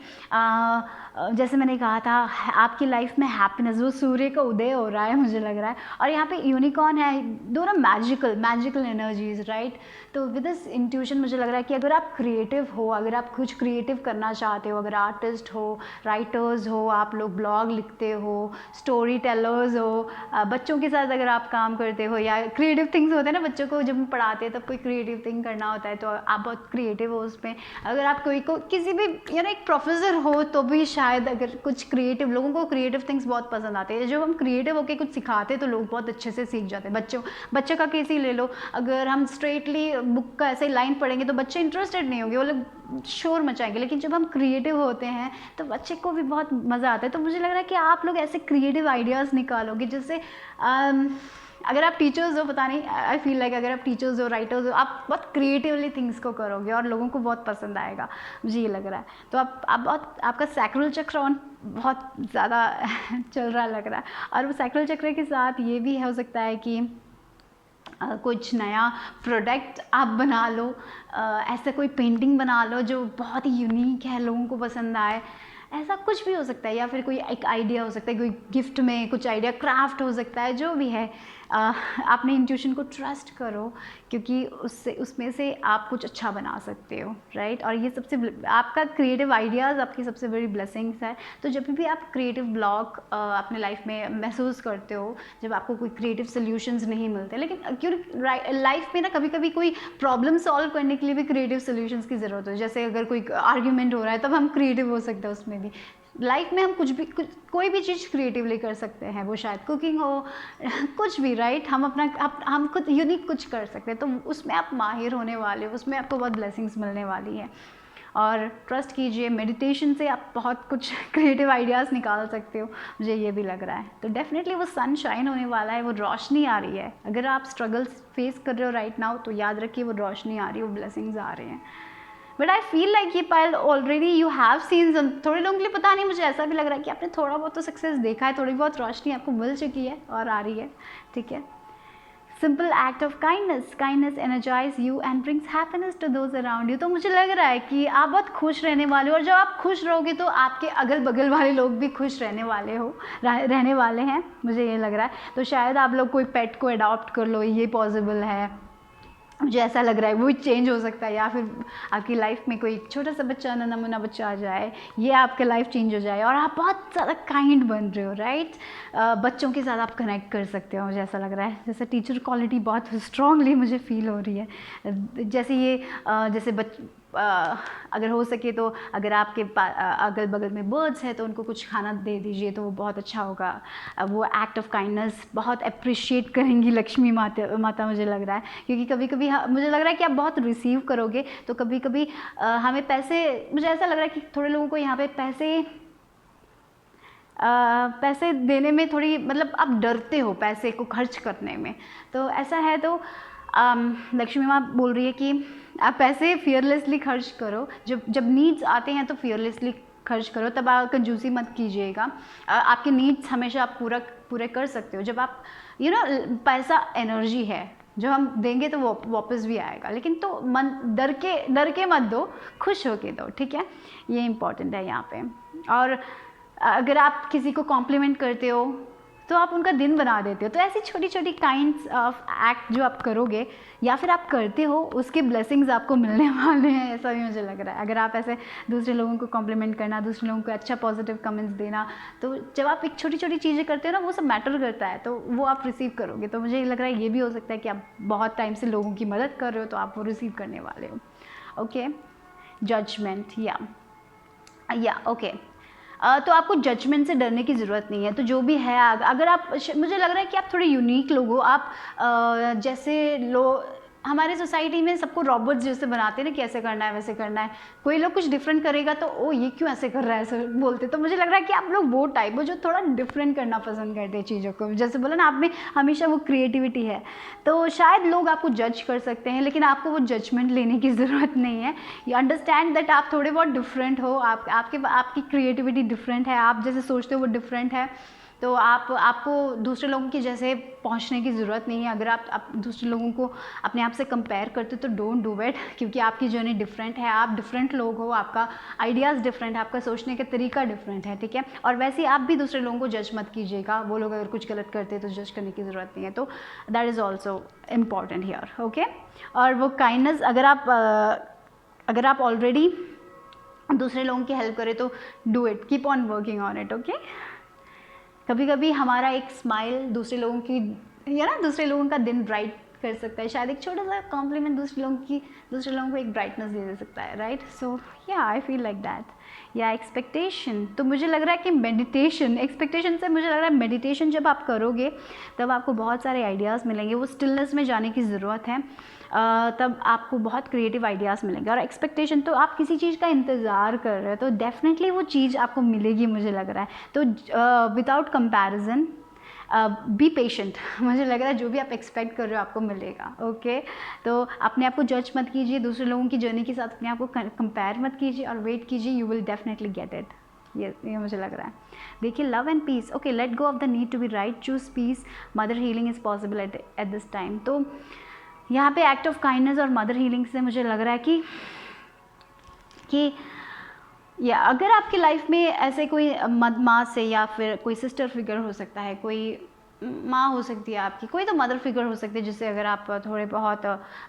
जैसे मैंने कहा था, आपकी लाइफ में हैप्पीनेस, वो सूर्य का उदय हो रहा है मुझे लग रहा है, और यहाँ पे यूनिकॉर्न है, दोनों मैजिकल एनर्जीज राइट। तो विद दिस इंट्यूशन मुझे लग रहा है कि अगर आप क्रिएटिव हो, अगर आप कुछ क्रिएटिव करना चाहते हो, अगर आर्टिस्ट हो, राइटर्स हो, आप लोग ब्लॉग लिखते हो, स्टोरी टेलर्स हो, बच्चों के साथ अगर आप काम करते हो, या क्रिएटिव थिंग्स होते हैं ना, बच्चों को जब हम पढ़ाते हैं तब कोई क्रिएटिव थिंग करना होता है, तो आप बहुत क्रिएटिव हो उसमें। अगर आप किसी भी एक प्रोफेसर हो तो भी शायद अगर कुछ क्रिएटिव, लोगों को क्रिएटिव थिंग्स बहुत पसंद आते हैं, जब हम क्रिएटिव होकर कुछ सिखाते हैं तो लोग बहुत अच्छे से सीख जाते हैं। बच्चे का केस ही ले लो, अगर हम स्ट्रेटली बुक का ऐसे लाइन पढ़ेंगे तो बच्चे इंटरेस्टेड नहीं होंगे, वो लोग शोर मचाएंगे, लेकिन जब हम क्रिएटिव होते हैं तो बच्चे को भी बहुत मज़ा आता है। तो मुझे लग रहा है कि आप लोग ऐसे क्रिएटिव आइडियाज़ निकालोगे जिससे अगर आप टीचर्स हो, पता नहीं, आई फील लाइक अगर आप टीचर्स हो, राइटर्स हो, आप बहुत क्रिएटिवली थिंग्स को करोगे और लोगों को बहुत पसंद आएगा, मुझे ये लग रहा है। तो आप बहुत, आपका सैक्रल चक्र ऑन बहुत ज़्यादा चल रहा लग रहा है। और वो सैक्रल चक्र के साथ ये भी हो सकता है कि कुछ नया प्रोडक्ट आप बना लो, ऐसा कोई पेंटिंग बना लो जो बहुत ही यूनिक है, लोगों को पसंद आए, ऐसा कुछ भी हो सकता है। या फिर कोई एक आइडिया हो सकता है, कोई गिफ्ट में कुछ आइडिया, क्राफ्ट हो सकता है, जो भी है। अपने इंट्यूशन को ट्रस्ट करो, क्योंकि उससे, उसमें से आप कुछ अच्छा बना सकते हो, राइट। और ये सबसे, आपका क्रिएटिव आइडियाज़ आपकी सबसे बड़ी ब्लेसिंग्स है। तो जब भी आप क्रिएटिव ब्लॉक अपने लाइफ में महसूस करते हो, जब आपको कोई क्रिएटिव सोल्यूशंस नहीं मिलते, लेकिन क्योंकि लाइफ में ना कभी कभी कोई प्रॉब्लम सॉल्व करने के लिए भी क्रिएटिव सोल्यूशंस की ज़रूरत हो। जैसे अगर कोई आर्ग्यूमेंट हो रहा है, तब हम क्रिएटिव हो सकते हैं उसमें भी। लाइफ में हम कोई भी चीज़ क्रिएटिवली कर सकते हैं, वो शायद कुकिंग हो, कुछ भी, राइट। हम खुद यूनिक कुछ कर सकते हैं, तो उसमें आप माहिर होने वाले हो, उसमें आपको बहुत ब्लेसिंग्स मिलने वाली है। और ट्रस्ट कीजिए, मेडिटेशन से आप बहुत कुछ क्रिएटिव आइडियाज़ निकाल सकते हो, मुझे ये भी लग रहा है। तो डेफिनेटली वो सनशाइन होने वाला है, वो रोशनी आ रही है। अगर आप स्ट्रगल्स फेस कर रहे हो राइट नाउ, तो याद रखिए वो रोशनी आ रही है, वो ब्लेसिंग्स आ रहे हैं। बट आई फील लाइक ये पायल ऑलरेडी यू हैव सीन, थोड़े लोगों के लिए पता नहीं, मुझे ऐसा भी लग रहा है कि आपने थोड़ा बहुत तो सक्सेस देखा है, थोड़ी बहुत रोशनी आपको मिल चुकी है और आ रही है, ठीक है। Simple act of kindness, kindness energize you and brings happiness to those around you. तो मुझे लग रहा है कि आप बहुत खुश रहने वाले हो, और जब आप खुश रहोगे तो आपके अगल बगल वाले लोग भी खुश रहने वाले हैं, मुझे ये लग रहा है। तो शायद आप लोग कोई पेट को अडॉप्ट कर लो, ये पॉसिबल है, मुझे ऐसा लग रहा है। वो चेंज हो सकता है, या फिर आपकी लाइफ में कोई छोटा सा बच्चा, नन्हा बच्चा आ जाए, ये आपके लाइफ चेंज हो जाए और आप बहुत ज़्यादा काइंड बन रहे हो, राइट। बच्चों के साथ आप कनेक्ट कर सकते हो, मुझे ऐसा लग रहा है। जैसे टीचर क्वालिटी बहुत स्ट्रांगली मुझे फील हो रही है। जैसे ये जैसे अगर हो सके तो अगर आपके अगल बगल में बर्ड्स हैं तो उनको कुछ खाना दे दीजिए, तो वो बहुत अच्छा होगा। वो एक्ट ऑफ काइंडनेस बहुत अप्रिशिएट करेंगी लक्ष्मी माता मुझे लग रहा है, क्योंकि कभी कभी मुझे लग रहा है कि आप बहुत रिसीव करोगे, तो कभी कभी हमें पैसे, मुझे ऐसा लग रहा है कि थोड़े लोगों को यहाँ पे पैसे देने में थोड़ी, मतलब आप डरते हो पैसे को खर्च करने में, तो ऐसा है। तो लक्ष्मी माँ बोल रही है कि आप पैसे फियरलेसली खर्च करो, जब नीड्स आते हैं तो फियरलेसली खर्च करो, तब आप कंजूसी मत कीजिएगा। आपके नीड्स हमेशा आप पूरे कर सकते हो। जब आप पैसा एनर्जी है, जो हम देंगे तो वो वापस भी आएगा, लेकिन तो मन डर के मत दो, खुश होके दो, ठीक है। ये इम्पॉर्टेंट है यहाँ पे। और अगर आप किसी को कॉम्प्लीमेंट करते हो तो आप उनका दिन बना देते हो। तो ऐसी छोटी छोटी काइंड्स ऑफ एक्ट जो आप करोगे या फिर आप करते हो, उसके ब्लेसिंग्स आपको मिलने वाले हैं, ऐसा भी मुझे लग रहा है। अगर आप ऐसे दूसरे लोगों को कॉम्प्लीमेंट करना, दूसरे लोगों को अच्छा पॉजिटिव कमेंट्स देना, तो जब आप एक छोटी छोटी चीज़ें करते हो ना, वो सब मैटर करता है, तो वो आप रिसीव करोगे। तो मुझे लग रहा है ये भी हो सकता है कि आप बहुत टाइम से लोगों की मदद कर रहे हो, तो आप वो रिसीव करने वाले हो। ओके, जजमेंट, या ओके। तो आपको जजमेंट से डरने की ज़रूरत नहीं है। तो जो भी है, अगर आप, मुझे लग रहा है कि आप थोड़े यूनिक लोग हो। आप जैसे हमारे सोसाइटी में सबको रॉबर्ट्स जैसे बनाते हैं ना कि ऐसे करना है वैसे करना है, कोई लोग कुछ डिफरेंट करेगा तो ओ ये क्यों ऐसे कर रहा है, ऐसे बोलते। तो मुझे लग रहा है कि आप लोग वो टाइप हो जो थोड़ा डिफरेंट करना पसंद करते हैं चीज़ों को। जैसे बोला ना, आप में हमेशा वो क्रिएटिविटी है, तो शायद लोग आपको जज कर सकते हैं, लेकिन आपको वो जजमेंट लेने की ज़रूरत नहीं है। यू अंडरस्टैंड दैट आप थोड़े बहुत डिफरेंट हो, आपकी क्रिएटिविटी डिफरेंट है, आप जैसे सोचते हो वो डिफरेंट है। तो आपको दूसरे लोगों के जैसे पहुंचने की ज़रूरत नहीं है। अगर आप दूसरे लोगों को अपने आप से कंपेयर करते हो तो डोंट डू इट, क्योंकि आपकी जर्नी डिफरेंट है, आप डिफरेंट लोग हो, आपका आइडियाज़ डिफरेंट है, आपका सोचने का तरीका डिफरेंट है, ठीक है। और वैसे ही आप भी दूसरे लोगों को जज मत कीजिएगा। वो लोग अगर कुछ गलत करते हैं तो जज करने की ज़रूरत नहीं है। तो that is also important here, okay. और वो काइंडनेस, अगर आप ऑलरेडी दूसरे लोगों की हेल्प करें तो do it, keep on working on it, okay. कभी कभी हमारा एक स्माइल दूसरे लोगों का दिन ब्राइट कर सकता है। शायद एक छोटा सा कॉम्प्लीमेंट दूसरे लोगों को एक ब्राइटनेस दे सकता है, राइट। सो या आई फील लाइक दैट। या एक्सपेक्टेशन, तो मुझे लग रहा है कि एक्सपेक्टेशन से मुझे लग रहा है मेडिटेशन जब आप करोगे तब आपको बहुत सारे आइडियाज़ मिलेंगे। वो स्टिलनेस में जाने की ज़रूरत है, तब आपको बहुत क्रिएटिव आइडियाज़ मिलेंगे। और एक्सपेक्टेशन, तो आप किसी चीज़ का इंतज़ार कर रहे हो तो डेफिनेटली वो चीज़ आपको मिलेगी, मुझे लग रहा है। तो विदाउट कंपैरिजन बी पेशेंट। मुझे लग रहा है जो भी आप एक्सपेक्ट कर रहे हो आपको मिलेगा। ओके, तो अपने आप को जज मत कीजिए, दूसरे लोगों की जर्नी के साथ अपने आप को कंपेयर मत कीजिए और वेट कीजिए, you will definitely get it. ये मुझे लग रहा है। देखिए, love and peace, okay, let go of the need to be right, choose peace, mother healing is possible at this time. तो यहाँ पे एक्ट ऑफ काइंडनेस और मदर हीलिंग से मुझे लग रहा है कि या अगर आपकी लाइफ में ऐसे कोई माँ से या फिर कोई सिस्टर फिगर हो सकता है, कोई माँ हो सकती है आपकी, कोई तो मदर फिगर हो सकती है जिससे अगर आप थोड़े बहुत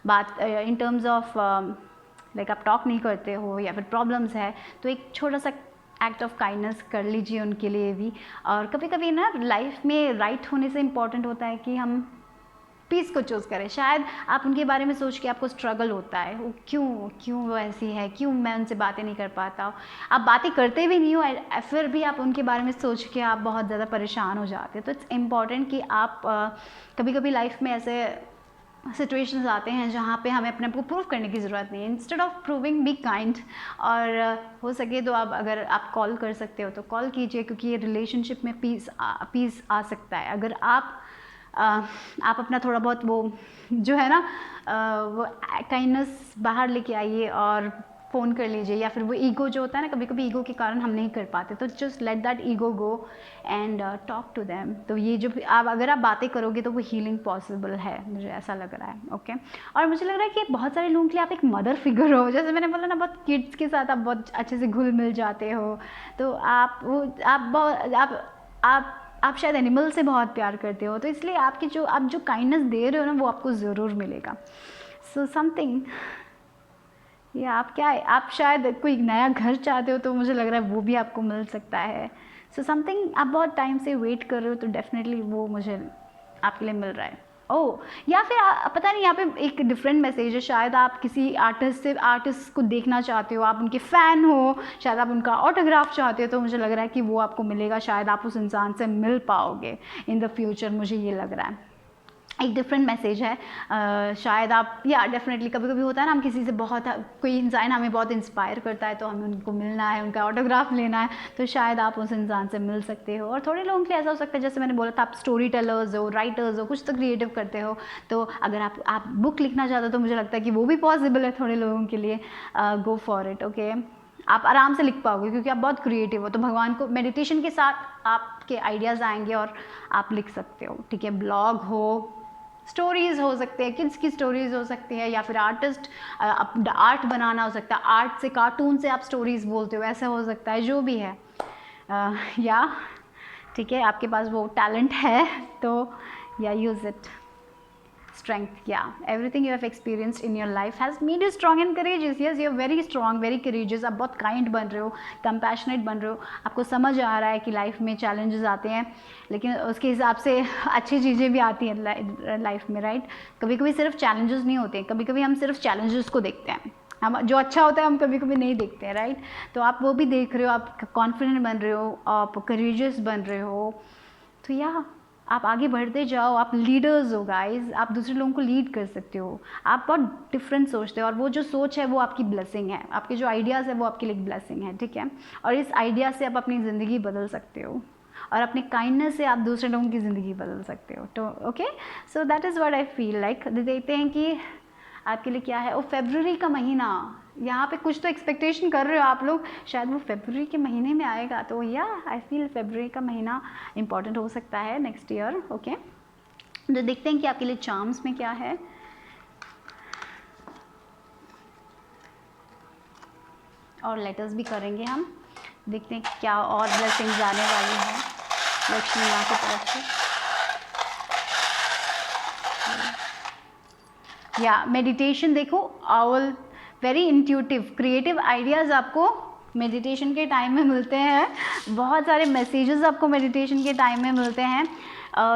बात इन टर्म्स ऑफ लाइक आप टॉक नहीं करते हो या फिर प्रॉब्लम्स है, तो एक छोटा सा एक्ट ऑफ काइंडनेस कर लीजिए उनके लिए भी। और कभी कभी ना लाइफ में राइट होने से इम्पॉर्टेंट होता है कि हम पीस को चूज़ करें। शायद आप उनके बारे में सोच के आपको स्ट्रगल होता है, वो क्यों वो ऐसी है, क्यों मैं उनसे बातें नहीं कर पाता हूँ, आप बातें करते भी नहीं हो, फिर भी आप उनके बारे में सोच के आप बहुत ज़्यादा परेशान हो जाते हैं। तो इट्स इम्पॉर्टेंट कि आप कभी कभी लाइफ में ऐसे सिचुएशंस आते हैं जहाँ पे हमें अपने आप को प्रूव करने की ज़रूरत नहीं है। Instead of proving be kind. और हो सके तो आप अगर आप कॉल कर सकते हो तो कॉल कीजिए, क्योंकि ये रिलेशनशिप में पीस आ सकता है अगर आप अपना थोड़ा बहुत वो जो है ना वो काइंडनेस बाहर लेके आइए और फ़ोन कर लीजिए। या फिर वो ईगो जो होता है ना, कभी कभी ईगो के कारण हम नहीं कर पाते, तो just let that ego go and talk to them. तो ये जो आप अगर आप बातें करोगे तो वो हीलिंग पॉसिबल है, मुझे ऐसा लग रहा है। ओके, और मुझे लग रहा है कि बहुत सारे लोगों के लिए आप एक मदर फिगर हो। जैसे मैंने बोला ना, बहुत किड्स के साथ आप बहुत अच्छे से घुल मिल जाते हो, तो आप शायद एनिमल से बहुत प्यार करते हो, तो इसलिए आप जो काइंडनेस दे रहे हो ना वो आपको ज़रूर मिलेगा। सो समथिंग, या आप शायद कोई नया घर चाहते हो, तो मुझे लग रहा है वो भी आपको मिल सकता है। सो समथिंग आप बहुत टाइम से वेट कर रहे हो, तो डेफिनेटली वो मुझे आपके लिए मिल रहा है। या फिर पता नहीं, यहाँ पे एक डिफरेंट मैसेज है। शायद आप किसी आर्टिस्ट को देखना चाहते हो, आप उनके फ़ैन हो, शायद आप उनका ऑटोग्राफ चाहते हो, तो मुझे लग रहा है कि वो आपको मिलेगा। शायद आप उस इंसान से मिल पाओगे इन द फ्यूचर, मुझे ये लग रहा है। एक डिफरेंट मैसेज है। शायद आप डेफिनेटली कभी कभी होता है ना, हम किसी से बहुत, कोई इंसान हमें बहुत इंस्पायर करता है, तो हमें उनको मिलना है, उनका ऑटोग्राफ लेना है, तो शायद आप उस इंसान से मिल सकते हो। और थोड़े लोगों के लिए ऐसा हो सकता है, जैसे मैंने बोला था, आप स्टोरी टेलर्स हो, राइटर्स हो, कुछ तो क्रिएटिव करते हो, तो अगर आप बुक लिखना चाहते हो तो मुझे लगता है कि वो भी पॉसिबल है थोड़े लोगों के लिए। Go for it. ओके, आप आराम से लिख पाओगे क्योंकि आप बहुत क्रिएटिव हो, तो भगवान को मेडिटेशन के साथ आपके आइडियाज़ आएंगे और आप लिख सकते हो। ठीक है, ब्लॉग हो, स्टोरीज़ हो सकते हैं, किड्स की स्टोरीज़ हो सकती है, या फिर आर्ट बनाना हो सकता है, आर्ट से, कार्टून से आप स्टोरीज़ बोलते हो, ऐसा हो सकता है, जो भी है। या ठीक है, आपके पास वो टैलेंट है तो या use it. strength, everything you have experienced in your life has made you strong and courageous. Yes, you are very strong, very courageous. आप बहुत kind बन रहे हो, compassionate बन रहे हो, आपको समझ आ रहा है कि लाइफ में challenges आते हैं, लेकिन उसके हिसाब से अच्छी चीज़ें भी आती हैं लाइफ में, राइट। कभी कभी सिर्फ challenges नहीं होते, कभी कभी हम सिर्फ challenges को देखते हैं, हम जो अच्छा होता है हम कभी कभी नहीं देखते हैं, राइट। तो आप वो भी देख रहे हो, आप कॉन्फिडेंट बन रहे हो, आप करेजियस बन रहे हो, तो आप आगे बढ़ते जाओ, आप लीडर्स हो गाइस, आप दूसरे लोगों को लीड कर सकते हो, आप बहुत डिफरेंट सोचते हो, और वो जो सोच है वो आपकी ब्लेसिंग है, आपके जो आइडियाज़ है वो आपके लिए ब्लेसिंग है, ठीक है। और इस आइडिया से आप अपनी ज़िंदगी बदल सकते हो, और अपने काइंडनेस से आप दूसरे लोगों की ज़िंदगी बदल सकते हो। तो okay, so that is what I feel like. देखते हैं कि आपके लिए क्या है। और फरवरी का महीना, यहाँ पे कुछ तो एक्सपेक्टेशन कर रहे हो आप लोग, शायद वो फरवरी के महीने में आएगा, तो आई फील फरवरी का महीना इंपॉर्टेंट हो सकता है नेक्स्ट ईयर। ओके, तो देखते हैं कि आपके लिए चार्म्स में क्या है। और लेटर्स भी करेंगे हम, देखते हैं क्या और ब्लेसिंग्स आने वाली हैं लक्ष्मी माँ की तरफ से। मेडिटेशन देखो, all very intuitive, creative ideas आपको मेडिटेशन के टाइम में मिलते हैं, बहुत सारे मैसेजेस आपको मेडिटेशन के टाइम में मिलते हैं।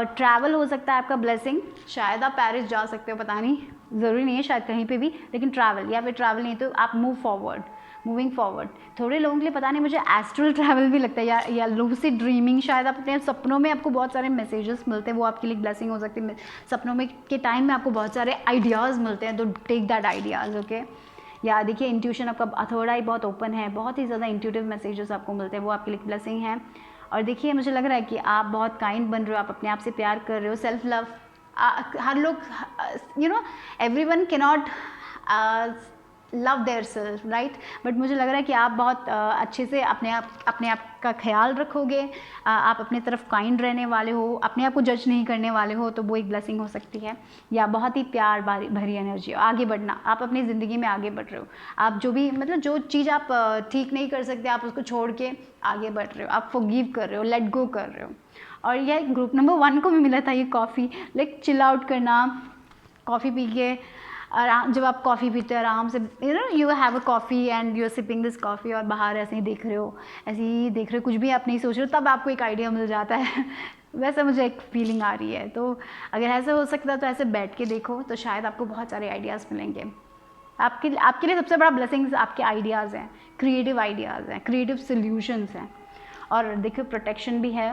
ट्रैवल हो सकता है आपका ब्लेसिंग, शायद आप पेरिस जा सकते हो, पता नहीं, ज़रूरी नहीं है, शायद कहीं पे भी, लेकिन ट्रैवल, या फिर ट्रैवल नहीं तो आप मूविंग फॉरवर्ड। थोड़े लोगों के लिए पता नहीं, मुझे एस्ट्रल ट्रैवल भी लगता है, या लूसिड ड्रीमिंग, शायद आप अपने सपनों में आपको बहुत सारे मैसेजेस मिलते हैं, वो आपके लिए ब्लेसिंग हो सकती है। सपनों में के टाइम में आपको बहुत सारे आइडियाज़ मिलते हैं, तो टेक दैट आइडियाज़। ओके, या देखिए इंट्यूशन आपका थोड़ा ही बहुत ओपन है, बहुत ही ज़्यादा इंट्यूटिव मैसेजेस आपको मिलते हैं, वो आपके लिए ब्लेसिंग है। और देखिए मुझे लग रहा है कि आप बहुत काइंड बन रहे हो, आप अपने आप से प्यार कर रहे हो, सेल्फ लव। हर लोग, you know, everyone can not love their self, right, but मुझे लग रहा है कि आप बहुत अच्छे से अपने आप का ख्याल रखोगे, आप अपने तरफ काइंड रहने वाले हो, अपने आप को जज नहीं करने वाले हो, तो वो एक ब्लेसिंग हो सकती है। या बहुत ही प्यार भरी एनर्जी, आगे बढ़ना, आप अपनी ज़िंदगी में आगे बढ़ रहे हो, आप जो भी मतलब जो चीज़ आप ठीक नहीं कर सकते आप उसको छोड़ के आगे बढ़ रहे हो, आप फॉरगिव कर रहे हो, लेट गो कर रहे हो। और यह ग्रुप नंबर 1 को भी मिला था ये कॉफ़ी, लाइक चिल आउट करना, कॉफ़ी पी के आराम, जब आप कॉफ़ी पीते हो आराम से, you have a coffee and you are sipping this coffee, और बाहर ऐसे ही देख रहे हो, ऐसे ही देख रहे हो, कुछ भी आप नहीं सोच रहे हो, तब आपको एक आइडिया मिल जाता है वैसे मुझे एक फीलिंग आ रही है। तो अगर ऐसा हो सकता है तो ऐसे बैठ के देखो, तो शायद आपको बहुत सारे आइडियाज़ मिलेंगे। आपके लिए सबसे बड़ा ब्लेसिंग्स आपके आइडियाज़ हैं, क्रिएटिव आइडियाज़ हैं, क्रिएटिव सोल्यूशंस हैं। और देखो प्रोटेक्शन भी है,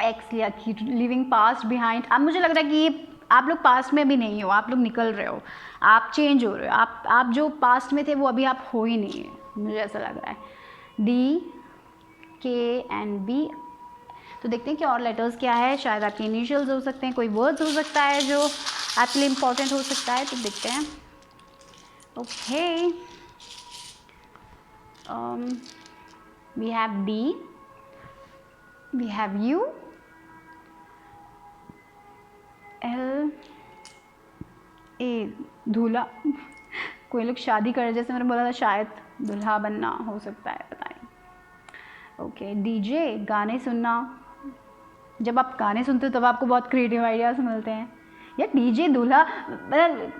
एक्स या लिविंग पास्ट बिहाइंड। अब मुझे लग रहा है कि ये आप लोग पास्ट में भी नहीं हो, आप लोग निकल रहे हो, आप चेंज हो रहे हो, आप जो पास्ट में थे वो अभी आप हो ही नहीं है, मुझे ऐसा लग रहा है। डी, के एंड बी। तो देखते हैं कि और लेटर्स क्या है, शायद आपके इनिशियल्स हो सकते हैं, कोई वर्ड्स हो सकता है जो आपके लिए इम्पोर्टेंट हो सकता है, तो देखते हैं। Okay, we have D, we have U, L, A, दूल्हा कोई लोग शादी कर, जैसे मैंने बोला था शायद दूल्हा बनना हो सकता है, पता नहीं। ओके, डीजे, गाने सुनना, जब आप गाने सुनते हो तब आपको बहुत क्रिएटिव आइडियाज़ मिलते हैं। या डीजे, दूल्हा,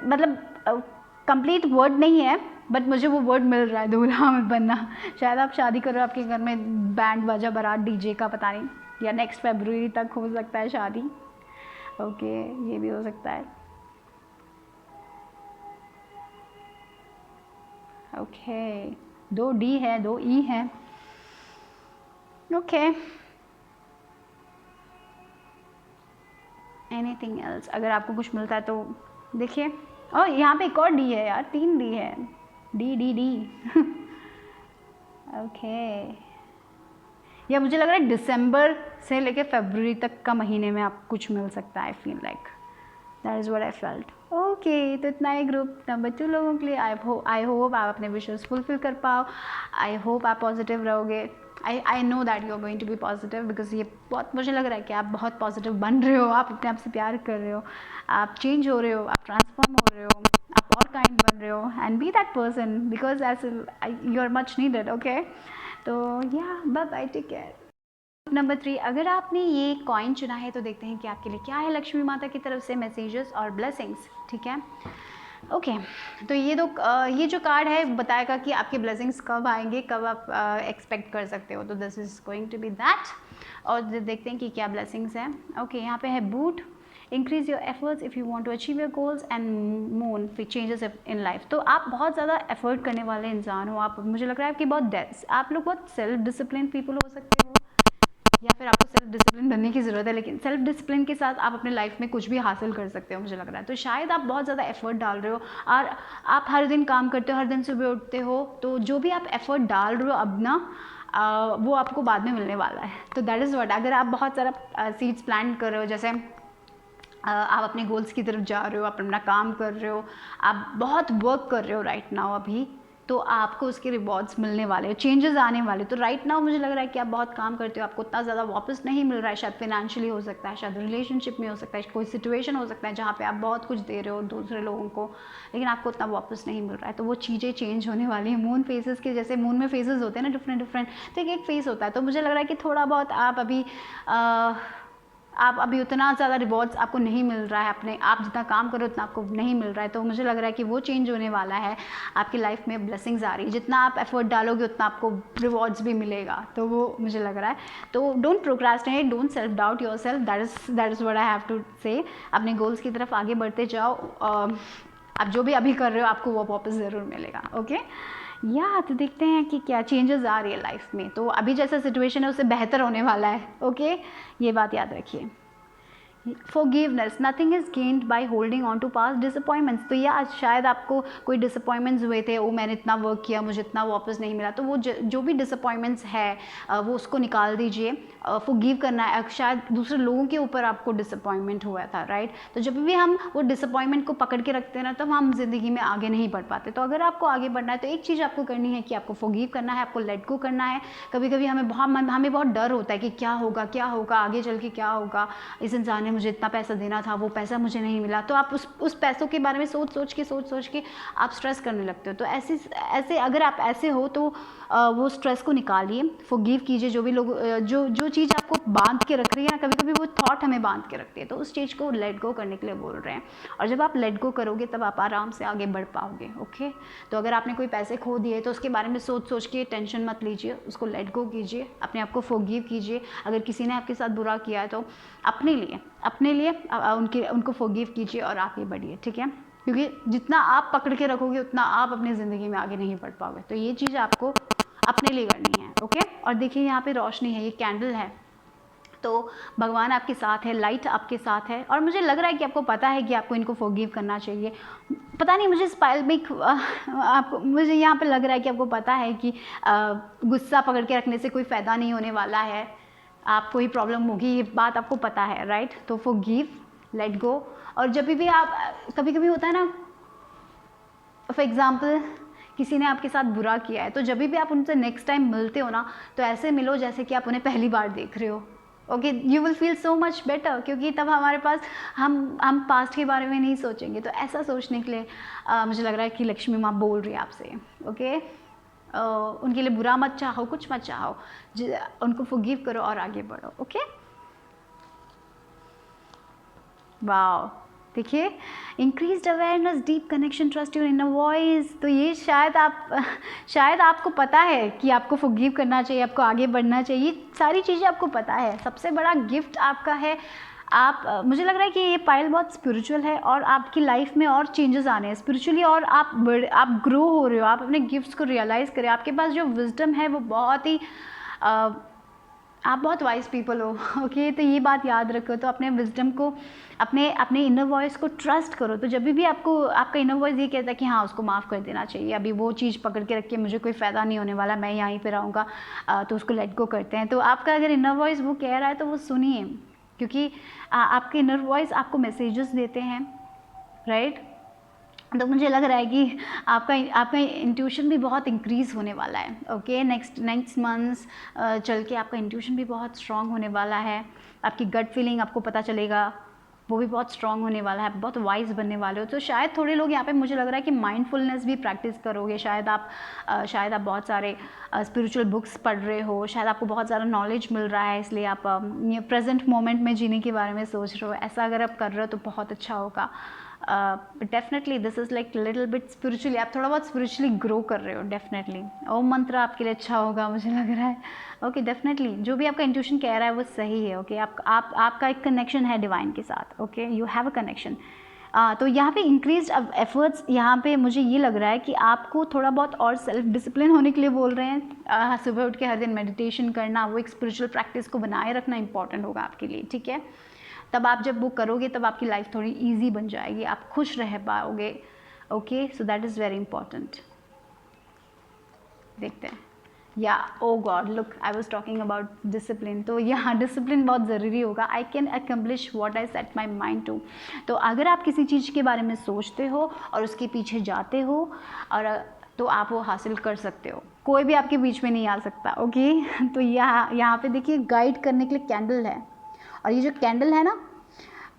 मतलब कंप्लीट वर्ड नहीं है, बट मुझे वो वर्ड मिल रहा है, दूल्हा बनना। शायद आप शादी कर रहे हो, आपके घर में बैंड बाजा बारात डीजे का, पता नहीं, या नेक्स्ट फरवरी तक हो सकता है शादी। ओके, ये भी हो सकता है। ओके, 2 डी है, 2 ई है। ओके, एनीथिंग एल्स, अगर आपको कुछ मिलता है तो देखिए। और यहाँ पे एक और डी है यार, 3 डी है, डी डी डी ओके, या मुझे लग रहा है दिसंबर से लेके फरवरी तक का महीने में आपको कुछ मिल सकता है। आई feel like that is what I felt. Okay, तो इतना ही ग्रुप नंबर 2 लोगों के लिए। आई होप आप अपने विशेस फुलफिल कर पाओ, आई होप आप पॉजिटिव रहोगे। I know that you are going to be positive, because ये बहुत मुझे लग रहा है कि आप बहुत पॉजिटिव बन रहे हो, आप अपने आप से प्यार कर रहे हो, आप चेंज हो रहे हो, आप ट्रांसफॉर्म हो रहे हो, आप और काइंड बन रहे हो, and be that person, because as you are much needed. Okay, तो या bye bye, take care. Number 3, अगर आपने ये कॉइन चुना है तो देखते हैं कि आपके लिए क्या है लक्ष्मी माता की तरफ से मैसेजेस और ब्लेसिंग्स। ठीक है, ओके, तो ये जो कार्ड है बताएगा कि आपके ब्लेसिंग्स कब आएंगे, कब आप एक्सपेक्ट कर सकते हो, तो this is going to be that. और देखते हैं कि क्या ब्लेसिंग्स हैं। ओके, यहाँ पे है boot, increase your efforts if you want to achieve your goals, and moon फिर चेंजेस इन लाइफ। तो आप बहुत ज़्यादा एफर्ट करने वाले इंसान हो, आप, मुझे लग रहा है कि आप लोग बहुत सेल्फ डिसिप्लिन पीपल हो सकते हो, या फिर आपको सेल्फ डिसिप्लिन बनने की ज़रूरत है, लेकिन सेल्फ डिसिप्लिन के साथ आप अपने लाइफ में कुछ भी हासिल कर सकते हो, मुझे लग रहा है। तो शायद आप बहुत ज़्यादा एफर्ट डाल रहे हो, और आप हर दिन काम करते हो, हर दिन सुबह उठते हो, तो जो भी आप एफर्ट डाल रहे हो अब ना, वो आपको बाद में मिलने वाला है। तो दैट इज़ व्हाट, अगर आप बहुत सारा सीड्स प्लांट कर रहे हो, जैसे आप अपने गोल्स की तरफ जा रहे हो, आप अपना काम कर रहे हो, आप बहुत वर्क कर रहे हो राइट नाउ अभी, तो आपको उसके रिवॉर्ड्स मिलने वाले, चेंजेस आने वाले। तो राइट नाउ मुझे लग रहा है कि आप बहुत काम करते हो, आपको उतना ज़्यादा वापस नहीं मिल रहा है, शायद फाइनेंशियली हो सकता है, शायद रिलेशनशिप में हो सकता है, कोई सिचुएशन हो सकता है जहाँ पे आप बहुत कुछ दे रहे हो दूसरे लोगों को, लेकिन आपको उतना वापस नहीं मिल रहा है। तो वो चीज़ें चेंज होने वाली हैं। मून फेजेस के जैसे मून में फेजेस होते हैं ना, डिफरेंट, तो एक फेज होता है। तो मुझे लग रहा है कि थोड़ा बहुत आप अभी उतना ज़्यादा रिवॉर्ड्स आपको नहीं मिल रहा है, अपने आप जितना काम करो उतना आपको नहीं मिल रहा है। तो मुझे लग रहा है कि वो चेंज होने वाला है, आपकी लाइफ में ब्लेसिंग्स आ रही है, जितना आप एफर्ट डालोगे उतना आपको रिवॉर्ड्स भी मिलेगा। तो वो मुझे लग रहा है। तो don't procrastinate, don't self doubt yourself, that is what I have to say. अपने गोल्स की तरफ आगे बढ़ते जाओ, आप जो भी अभी कर रहे हो आपको वो वापस ज़रूर मिलेगा। ओके, या तो देखते हैं कि क्या चेंजेस आ रही है लाइफ में। तो अभी जैसा सिचुएशन है उससे बेहतर होने वाला है। ओके, ये बात याद रखिए। forgiveness, nothing is gained by holding on to past disappointments. तो या शायद आपको कोई डिसअपॉइंटमेंट्स हुए थे, ओ मैंने इतना वर्क किया मुझे इतना वापस नहीं मिला, तो वो जो भी डिसअपॉइंटमेंट्स है वो उसको निकाल दीजिए. फॉरगिव करना है. शायद दूसरे लोगों के ऊपर आपको डिसअपॉइंटमेंट हुआ था, राइट. तो जब भी हम वो डिसअपॉइंटमेंट को पकड़ के रखते हैं ना, तो हम ज़िंदगी में आगे नहीं बढ़ पाते. तो अगर आपको आगे बढ़ना है तो एक चीज़ आपको करनी है कि आपको फॉरगिव करना है, आपको लेट गो करना है. कभी कभी हमें बहुत डर होता है कि क्या होगा आगे चल के, क्या होगा, इस इंसान ने मुझे इतना पैसा देना था, वो पैसा मुझे नहीं मिला. तो आप उस पैसों के बारे में सोच के आप स्ट्रेस करने लगते हो. तो ऐसे अगर आप ऐसे हो तो वो स्ट्रेस को निकालिए, फॉरगिव कीजिए. जो भी लोग जो चीज़ आपको बांध के रख रही है ना, कभी कभी वो थॉट हमें बांध के रखती है, तो उस चीज़ को लेट गो करने के लिए बोल रहे हैं. और जब आप लेट गो करोगे तब आप आराम से आगे बढ़ पाओगे. ओके. तो अगर आपने कोई पैसे खो दिए तो उसके बारे में सोच के टेंशन मत लीजिए, उसको लेट गो कीजिए, अपने आप को फॉरगिव कीजिए. अगर किसी ने आपके साथ बुरा किया है तो अपने लिए उनको फॉरगिव कीजिए और आगे बढ़िए. ठीक है. क्योंकि जितना आप पकड़ के रखोगे उतना आप अपनी ज़िंदगी में आगे नहीं बढ़ पाओगे. तो ये चीज़ आपको अपने लिए करनी है. ओके. और देखिए यहाँ पे रोशनी है, ये कैंडल है, तो भगवान आपके साथ है, लाइट आपके साथ है. और मुझे लग रहा है कि आपको पता है कि आपको इनको फॉरगिव करना चाहिए. पता नहीं, मुझे स्पाइल में आपको मुझे यहाँ पे लग रहा है कि आपको पता है कि गुस्सा पकड़ के रखने से कोई फ़ायदा नहीं होने वाला है, आपको ही प्रॉब्लम होगी, ये बात आपको पता है, राइट. तो फॉरगिव, लेट गो. और जब भी आप कभी होता है ना, फॉर एग्ज़ाम्पल किसी ने आपके साथ बुरा किया है, तो जब भी आप उनसे नेक्स्ट टाइम मिलते हो ना, तो ऐसे मिलो जैसे कि आप उन्हें पहली बार देख रहे हो. Okay. You will feel so much better, क्योंकि तब हमारे पास हम पास्ट के बारे में नहीं सोचेंगे. तो ऐसा सोचने के लिए मुझे लग रहा है कि लक्ष्मी माँ बोल रही है आपसे. ओके. उनके लिए बुरा मत चाहो, कुछ मत चाहो, उनको फॉरगिव करो और आगे बढ़ो. ओके. वाओ. देखिए, increased awareness, deep connection, trust your inner voice. तो ये शायद आपको पता है कि आपको फॉरगिव करना चाहिए, आपको आगे बढ़ना चाहिए. सारी चीज़ें आपको पता है. सबसे बड़ा गिफ्ट आपका है. मुझे लग रहा है कि ये पायल बहुत स्पिरिचुअल है और आपकी लाइफ में और चेंजेस आने हैं स्पिरिचुअली, और आप ग्रो हो रहे हो. आप अपने गिफ्ट्स को रियलाइज़ करें. आपके पास जो विजडम है वो बहुत ही आप बहुत वाइज पीपल हो. ओके. तो ये बात याद रखो. तो अपने विजडम को, अपने इनर वॉइस को ट्रस्ट करो. तो जब भी आपका इनर वॉइस ये कहता है कि हाँ उसको माफ़ कर देना चाहिए, अभी वो चीज़ पकड़ के रख के मुझे कोई फ़ायदा नहीं होने वाला, मैं यहीं पे रहूँगा, तो उसको लेट गो करते हैं. तो आपका अगर इनर वॉइस वो कह रहा है तो वो सुनिए, क्योंकि आपके इनर वॉइस आपको मैसेजेस देते हैं, राइट. तो मुझे लग रहा है कि आपका इंट्यूशन भी बहुत इंक्रीज़ होने वाला है. ओके. नेक्स्ट मंथ्स चल के आपका इंट्यूशन भी बहुत स्ट्रांग होने वाला है. आपकी गट फीलिंग आपको पता चलेगा, वो भी बहुत स्ट्रांग होने वाला है. बहुत वाइज बनने वाले हो. तो शायद थोड़े लोग यहाँ पे, मुझे लग रहा है कि माइंडफुलनेस भी प्रैक्टिस करोगे. शायद आप बहुत सारे स्पिरिचुअल बुक्स पढ़ रहे हो, शायद आपको बहुत ज़्यादा नॉलेज मिल रहा है, इसलिए आप प्रेजेंट मोमेंट में जीने के बारे में सोच रहे हो. ऐसा अगर आप कर रहे हो तो बहुत अच्छा होगा. Definitely this is like little bit spiritually, आप थोड़ा बहुत स्पिरिचुअली ग्रो कर रहे हो. डेफिनेटली ओम मंत्र आपके लिए अच्छा होगा, मुझे लग रहा है. ओके. डेफिनेटली जो भी आपका इंट्यूशन कह रहा है वो सही है. ओके. आपका एक कनेक्शन है डिवाइन के साथ. Okay. You have a connection. तो यहाँ पे इंक्रीज एफर्ट्स, यहाँ पे मुझे ये लग रहा है कि आपको थोड़ा बहुत और सेल्फ डिसिप्लिन होने के लिए बोल रहे हैं. सुबह उठ के हर दिन मेडिटेशन करना, वो एक स्पिरिचुअल प्रैक्टिस को बनाए रखना इंपॉर्टेंट होगा आपके लिए. ठीक है. तब आप जब वो करोगे तब आपकी लाइफ थोड़ी ईजी बन जाएगी, आप खुश रह पाओगे. Okay. So that is very important. देखते हैं. या oh God, look, I was talking about discipline. तो यहाँ डिसिप्लिन बहुत ज़रूरी होगा. I can accomplish what I set my mind to. तो अगर आप किसी चीज़ के बारे में सोचते हो और उसके पीछे जाते हो, और तो आप वो हासिल कर सकते हो. कोई भी आपके बीच में नहीं आ सकता. ओके. तो यहाँ पे देखिए, गाइड करने के लिए कैंडल है, और ये जो कैंडल है ना,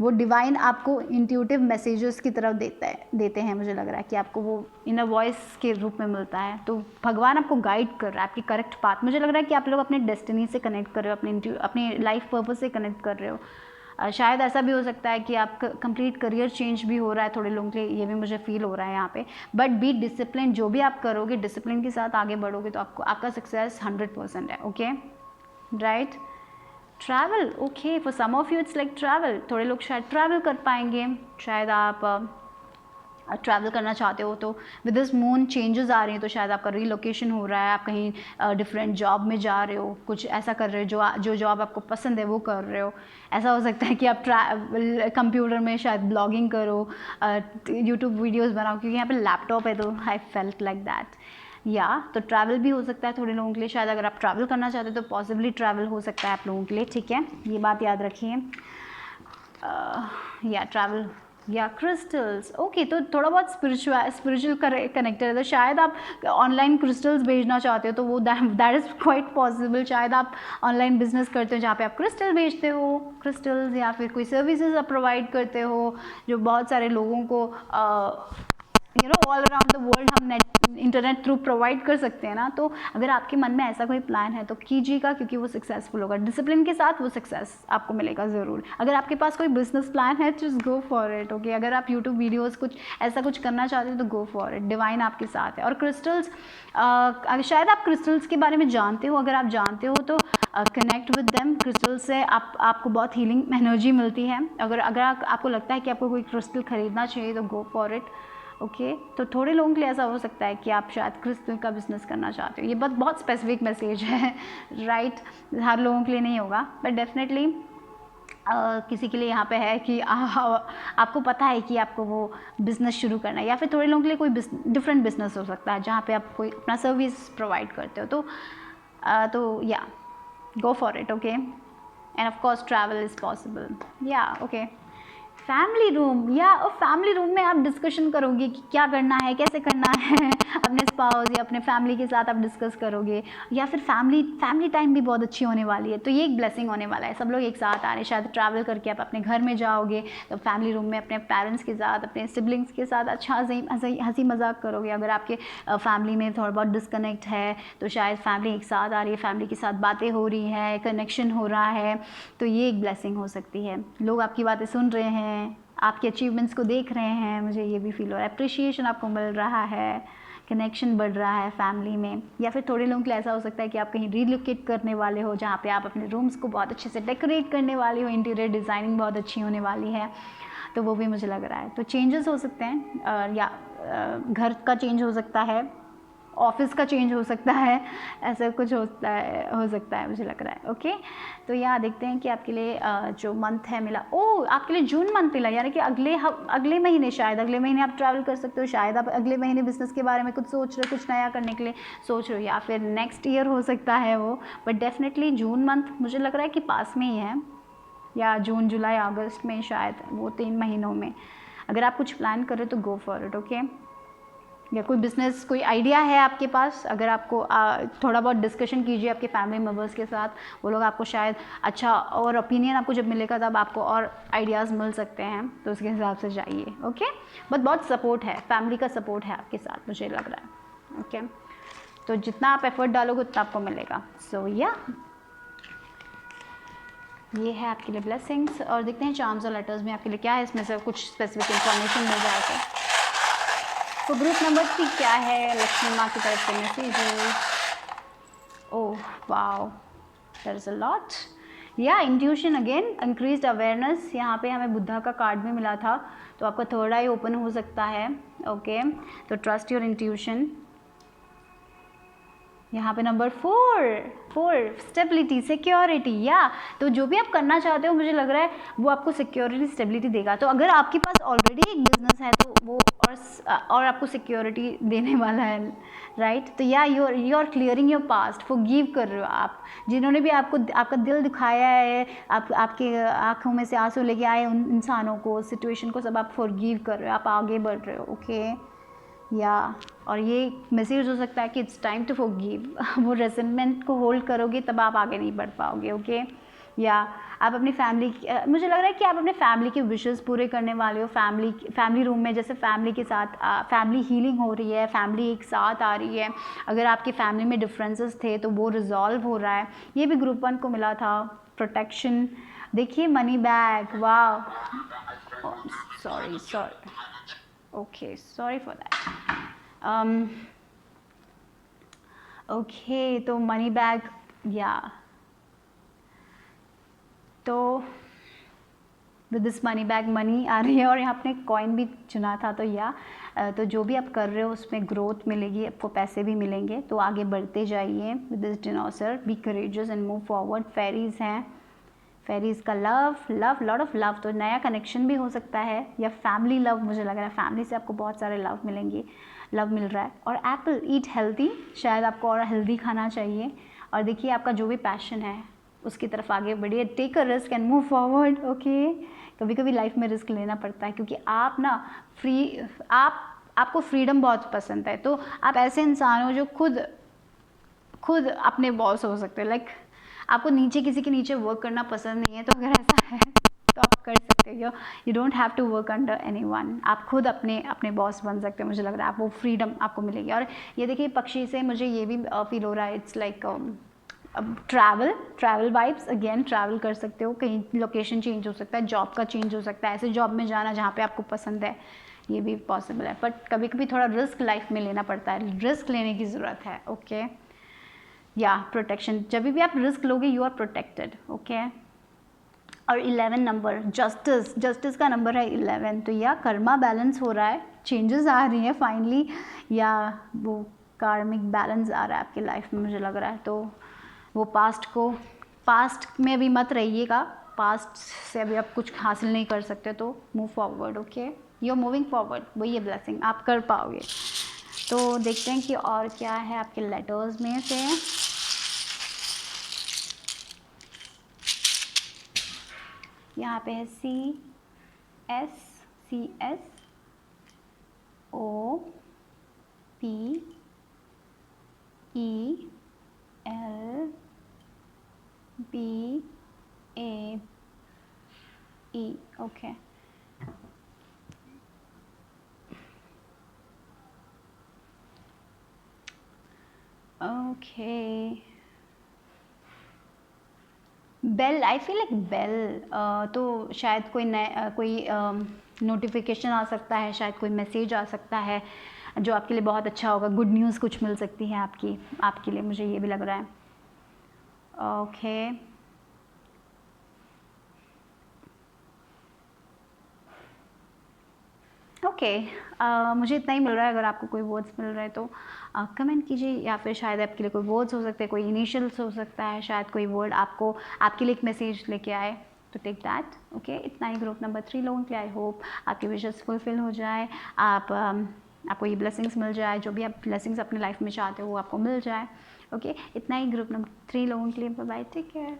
वो डिवाइन आपको इंट्यूटिव मैसेजेस की तरफ देते हैं. मुझे लग रहा है कि आपको वो इनर वॉइस के रूप में मिलता है. तो भगवान आपको गाइड कर रहा है आपकी करेक्ट पाथ. मुझे लग रहा है कि आप लोग अपने डेस्टिनी से कनेक्ट कर रहे हो, अपने लाइफ पर्पस से कनेक्ट कर रहे हो. शायद ऐसा भी हो सकता है कि आप कंप्लीट करियर चेंज भी हो रहा है थोड़े लोगों के लिए, ये भी मुझे फील हो रहा है यहाँ पे. But be discipline. जो भी आप करोगे डिसिप्लिन के साथ आगे बढ़ोगे तो आपका सक्सेस 100% है. Okay. Right. Travel. Okay. For some of you it's like travel. थोड़े लोग शायद ट्रैवल कर पाएंगे. शायद आप ट्रैवल करना चाहते हो तो विद दिस मून चेंजेस आ रही हैं, तो शायद आपका रीलोकेशन हो रहा है, आप कहीं डिफरेंट जॉब में जा रहे हो, कुछ ऐसा कर रहे हो जो जॉब आपको पसंद है वो कर रहे हो। ऐसा हो सकता है कि आप कंप्यूटर में शायद ब्लॉगिंग करो, यूट्यूब वीडियोस बनाओ, क्योंकि यहाँ पे लैपटॉप है तो आई फेल्ट लाइक दैट। या तो ट्रैवल भी हो सकता है थोड़े लोगों के लिए, शायद अगर आप ट्रैवल करना चाहते हो तो पॉसिबली ट्रैवल हो सकता है आप लोगों के लिए, ठीक है, ये बात याद रखिए। या ट्रैवल या क्रिस्टल्स, ओके, तो थोड़ा बहुत स्पिरिचुअल कनेक्टेड है, तो शायद आप ऑनलाइन क्रिस्टल्स भेजना चाहते हो तो वो दैट इज़ क्वाइट पॉसिबल। शायद आप ऑनलाइन बिजनेस करते हो जहाँ पे आप क्रिस्टल बेचते हो, क्रिस्टल्स, या फिर कोई सर्विसेज आप प्रोवाइड करते हो जो बहुत सारे लोगों को ऑल अराउंड द वर्ल्ड हम इंटरनेट थ्रू प्रोवाइड कर सकते हैं ना। तो अगर आपके मन में ऐसा कोई प्लान है तो कीजिएगा, क्योंकि वो सक्सेसफुल होगा, डिसिप्लिन के साथ वो सक्सेस आपको मिलेगा ज़रूर। अगर आपके पास कोई बिजनेस प्लान है just go for it, okay. अगर आप यूट्यूब वीडियोस कुछ ऐसा कुछ करना चाहते हो तो गो फॉर इट, डिवाइन आपके साथ है। और क्रिस्टल्स, शायद आप क्रिस्टल्स के बारे में जानते हो, अगर आप जानते हो तो कनेक्ट विद देम। क्रिस्टल से आपको बहुत हीलिंग एनर्जी मिलती है। अगर आपको लगता है कि आपको कोई क्रिस्टल खरीदना चाहिए तो गो फॉर इट, ओके। तो थोड़े लोगों के लिए ऐसा हो सकता है कि आप शायद क्रिस्टल का बिजनेस करना चाहते हो। ये बहुत स्पेसिफिक मैसेज है, राइट, हर लोगों के लिए नहीं होगा, बट डेफिनेटली किसी के लिए यहाँ पे है कि आपको पता है कि आपको वो बिज़नेस शुरू करना है। या फिर थोड़े लोगों के लिए कोई डिफरेंट बिजनेस हो सकता है जहाँ पे आप कोई अपना सर्विस प्रोवाइड करते हो, तो या go for it, okay. End of course travel is possible, या ओके। फैमिली रूम, या फैमिली रूम में आप डिस्कशन करोगे कि क्या करना है, कैसे करना है अपने स्पाउस या अपने फैमिली के साथ आप डिस्कस करोगे। या फिर फैमिली टाइम भी बहुत अच्छी होने वाली है, तो ये एक ब्लेसिंग होने वाला है। सब लोग एक साथ आ रहे हैं, शायद ट्रैवल करके आप अपने घर में जाओगे तो फैमिली रूम में अपने पेरेंट्स के साथ, अपने सिबलिंग्स के साथ अच्छा हंसी मजाक करोगे। अगर आपके फैमिली में थोड़ा बहुत डिस्कनेक्ट है तो शायद फैमिली एक साथ आ रही है, फैमिली के साथ बातें हो रही है, कनेक्शन हो रहा है, तो ये एक ब्लेसिंग हो सकती है। लोग आपकी बातें सुन रहे हैं, आपके अचीवमेंट्स को देख रहे हैं, मुझे ये भी फील हो रहा है, अप्रिशिएशन आपको मिल रहा है, कनेक्शन बढ़ रहा है फैमिली में। या फिर थोड़े लोगों के लिए ऐसा हो सकता है कि आप कहीं रिलोकेट करने वाले हो जहाँ पे आप अपने रूम्स को बहुत अच्छे से डेकोरेट करने वाले हो, इंटीरियर डिज़ाइनिंग बहुत अच्छी होने वाली है, तो वो भी मुझे लग रहा है। तो चेंजेस हो सकते हैं, या घर का चेंज हो सकता है, ऑफिस का चेंज हो सकता है, ऐसा कुछ हो सकता है मुझे लग रहा है, ओके। तो यहाँ देखते हैं कि आपके लिए जो मंथ है मिला, आपके लिए जून मंथ मिला, यानी कि अगले महीने, शायद अगले महीने आप ट्रैवल कर सकते हो, शायद आप अगले महीने बिजनेस के बारे में कुछ सोच रहे हो, कुछ नया करने के लिए सोच रहे हो, या फिर नेक्स्ट ईयर हो सकता है वो, बट डेफिनेटली जून मंथ मुझे लग रहा है कि पास में ही है, या जून जुलाई अगस्त में, शायद वो 3 महीनों में। अगर आप कुछ प्लान करें तो गो फॉर इट, ओके। या कोई बिज़नेस, कोई आइडिया है आपके पास, अगर आपको थोड़ा बहुत डिस्कशन कीजिए आपके फैमिली मेम्बर्स के साथ, वो लोग आपको शायद अच्छा और ओपिनियन आपको जब मिलेगा तब आपको और आइडियाज़ मिल सकते हैं, तो उसके हिसाब से जाइए, ओके। बट बहुत सपोर्ट है, फैमिली का सपोर्ट है आपके साथ मुझे लग रहा है, ओके। तो जितना आप एफर्ट डालोगे उतना आपको मिलेगा। सो या ये है आपके लिए ब्लेसिंग्स, और देखते हैं चार्म्स और लेटर्स में आपके लिए क्या है, इसमें से कुछ स्पेसिफिक इन्फॉर्मेशन मिल जाए तो ग्रुप नंबर 3 क्या है, लक्ष्मी माँ की तरफ से message. Oh wow, there is a lot, या इंट्यूशन अगेन, इंक्रीज्ड अवेयरनेस। यहाँ पे हमें बुद्धा का कार्ड भी मिला था, तो आपका थर्ड आई ओपन हो सकता है, ओके। तो ट्रस्ट योर इंट्यूशन। यहाँ पे नंबर 4 स्टेबिलिटी, सिक्योरिटी, या तो जो भी आप करना चाहते हो मुझे लग रहा है वो आपको सिक्योरिटी, स्टेबिलिटी देगा। तो अगर आपके पास ऑलरेडी एक बिजनेस है तो वो और आपको सिक्योरिटी देने वाला है, राइट। तो या you are clearing your past, forgive कर रहे हो आप, जिन्होंने भी आपका दिल दुखाया है, आपके आँखों में से आंसू लेके आए उन इंसानों को, सिचुएशन को, सब आप फॉरगिव कर रहे हो, आप आगे बढ़ रहे हो, ओके। या और ये मैसेज हो सकता है कि इट्स टाइम टू फॉरगिव। वो रेसेंटमेंट को होल्ड करोगे तब आप आगे नहीं बढ़ पाओगे, ओके। या आप अपनी फैमिली, मुझे लग रहा है कि आप अपने फैमिली के विशेस पूरे करने वाले हो। फैमिली रूम में जैसे फैमिली के साथ फैमिली हीलिंग हो रही है, फैमिली एक साथ आ रही है। अगर आपकी फैमिली में डिफरेंसेस थे तो वो रिजॉल्व हो रहा है। ये भी ग्रुप 1 को मिला था, प्रोटेक्शन। देखिए मनी बैग, वाह, sorry, okay, sorry for that, okay. तो मनी बैग, या तो with this money bag money आ रही है और यहाँ आपने कॉइन भी चुना था, तो या तो जो भी आप कर रहे हो उसमें ग्रोथ मिलेगी, आपको पैसे भी मिलेंगे, तो आगे बढ़ते जाइए with this dinosaur, be courageous and move forward. Fairies हैं, फेरीज का love love lot of love, तो नया कनेक्शन भी हो सकता है या फैमिली लव, मुझे लग रहा है फैमिली से आपको बहुत सारे लव मिलेंगे, लव मिल रहा है। और एप्पल, ईट हेल्दी, शायद आपको और हेल्दी खाना चाहिए। और देखिए आपका जो भी पैशन है उसकी तरफ आगे बढ़िए, take a risk and move forward. Okay, कभी कभी लाइफ में रिस्क लेना पड़ता है क्योंकि आप ना आपको फ्रीडम बहुत पसंद है, तो आप ऐसे इंसान हो जो खुद अपने बॉस हो सकते हैं। लाइक आपको नीचे किसी के नीचे वर्क करना पसंद नहीं है, तो अगर ऐसा है तो आप कर सकते हो। You don't have to work under anyone, आप खुद अपने बॉस बन सकते हैं। मुझे लग रहा है आप वो फ्रीडम आपको मिलेगी। और ये देखिए पक्षी से मुझे ये भी फील हो रहा है, it's like travel vibes, again travel कर सकते हो, कहीं लोकेशन चेंज हो सकता है, जॉब का चेंज हो सकता है, ऐसे जॉब में जाना जहाँ पे आपको पसंद है, ये भी पॉसिबल है। बट कभी कभी थोड़ा रिस्क लाइफ में लेना पड़ता है, रिस्क लेने की ज़रूरत है। ओके, या प्रोटेक्शन, जब भी आप रिस्क लोगे यू आर प्रोटेक्टेड। ओके, और 11 नंबर, जस्टिस का नंबर है 11, तो या कर्मा बैलेंस हो रहा है, चेंजेस आ रही हैं फाइनली, या वो कार्मिक बैलेंस आ रहा है आपकी लाइफ में, मुझे लग रहा है। तो वो पास्ट में अभी मत रहिएगा, पास्ट से अभी आप कुछ हासिल नहीं कर सकते, तो move forward. Okay, you are moving forward, वही है ब्लेसिंग, आप कर पाओगे। तो देखते हैं कि और क्या है आपके लेटर्स में से। यहाँ पे है CSOPELBAE। Okay, okay, bell, I feel like bell, तो शायद कोई नोटिफिकेशन आ सकता है, शायद कोई मैसेज आ सकता है जो आपके लिए बहुत अच्छा होगा, गुड न्यूज़ कुछ मिल सकती है आपके लिए, मुझे ये भी लग रहा है। ओके, मुझे इतना ही मिल रहा है। अगर आपको कोई वर्ड्स मिल रहे हैं तो कमेंट कीजिए, या फिर शायद आपके लिए कोई वर्ड्स हो सकते हैं, कोई इनिशियल्स हो सकता है, शायद कोई वर्ड आपके लिए एक मैसेज लेके आए, तो टेक दैट। ओके, इतना ही ग्रुप नंबर 3 लोगों के लिए। आई होप आपकी विशेस फुलफिल हो जाए, आपको ये ब्लेसिंग्स मिल जाए, जो भी आप ब्लेसिंग्स अपनी लाइफ में चाहते हो वो आपको मिल जाए। ओके, इतना ही ग्रुप नंबर 3 लोगों के लिए। Bye bye, take care.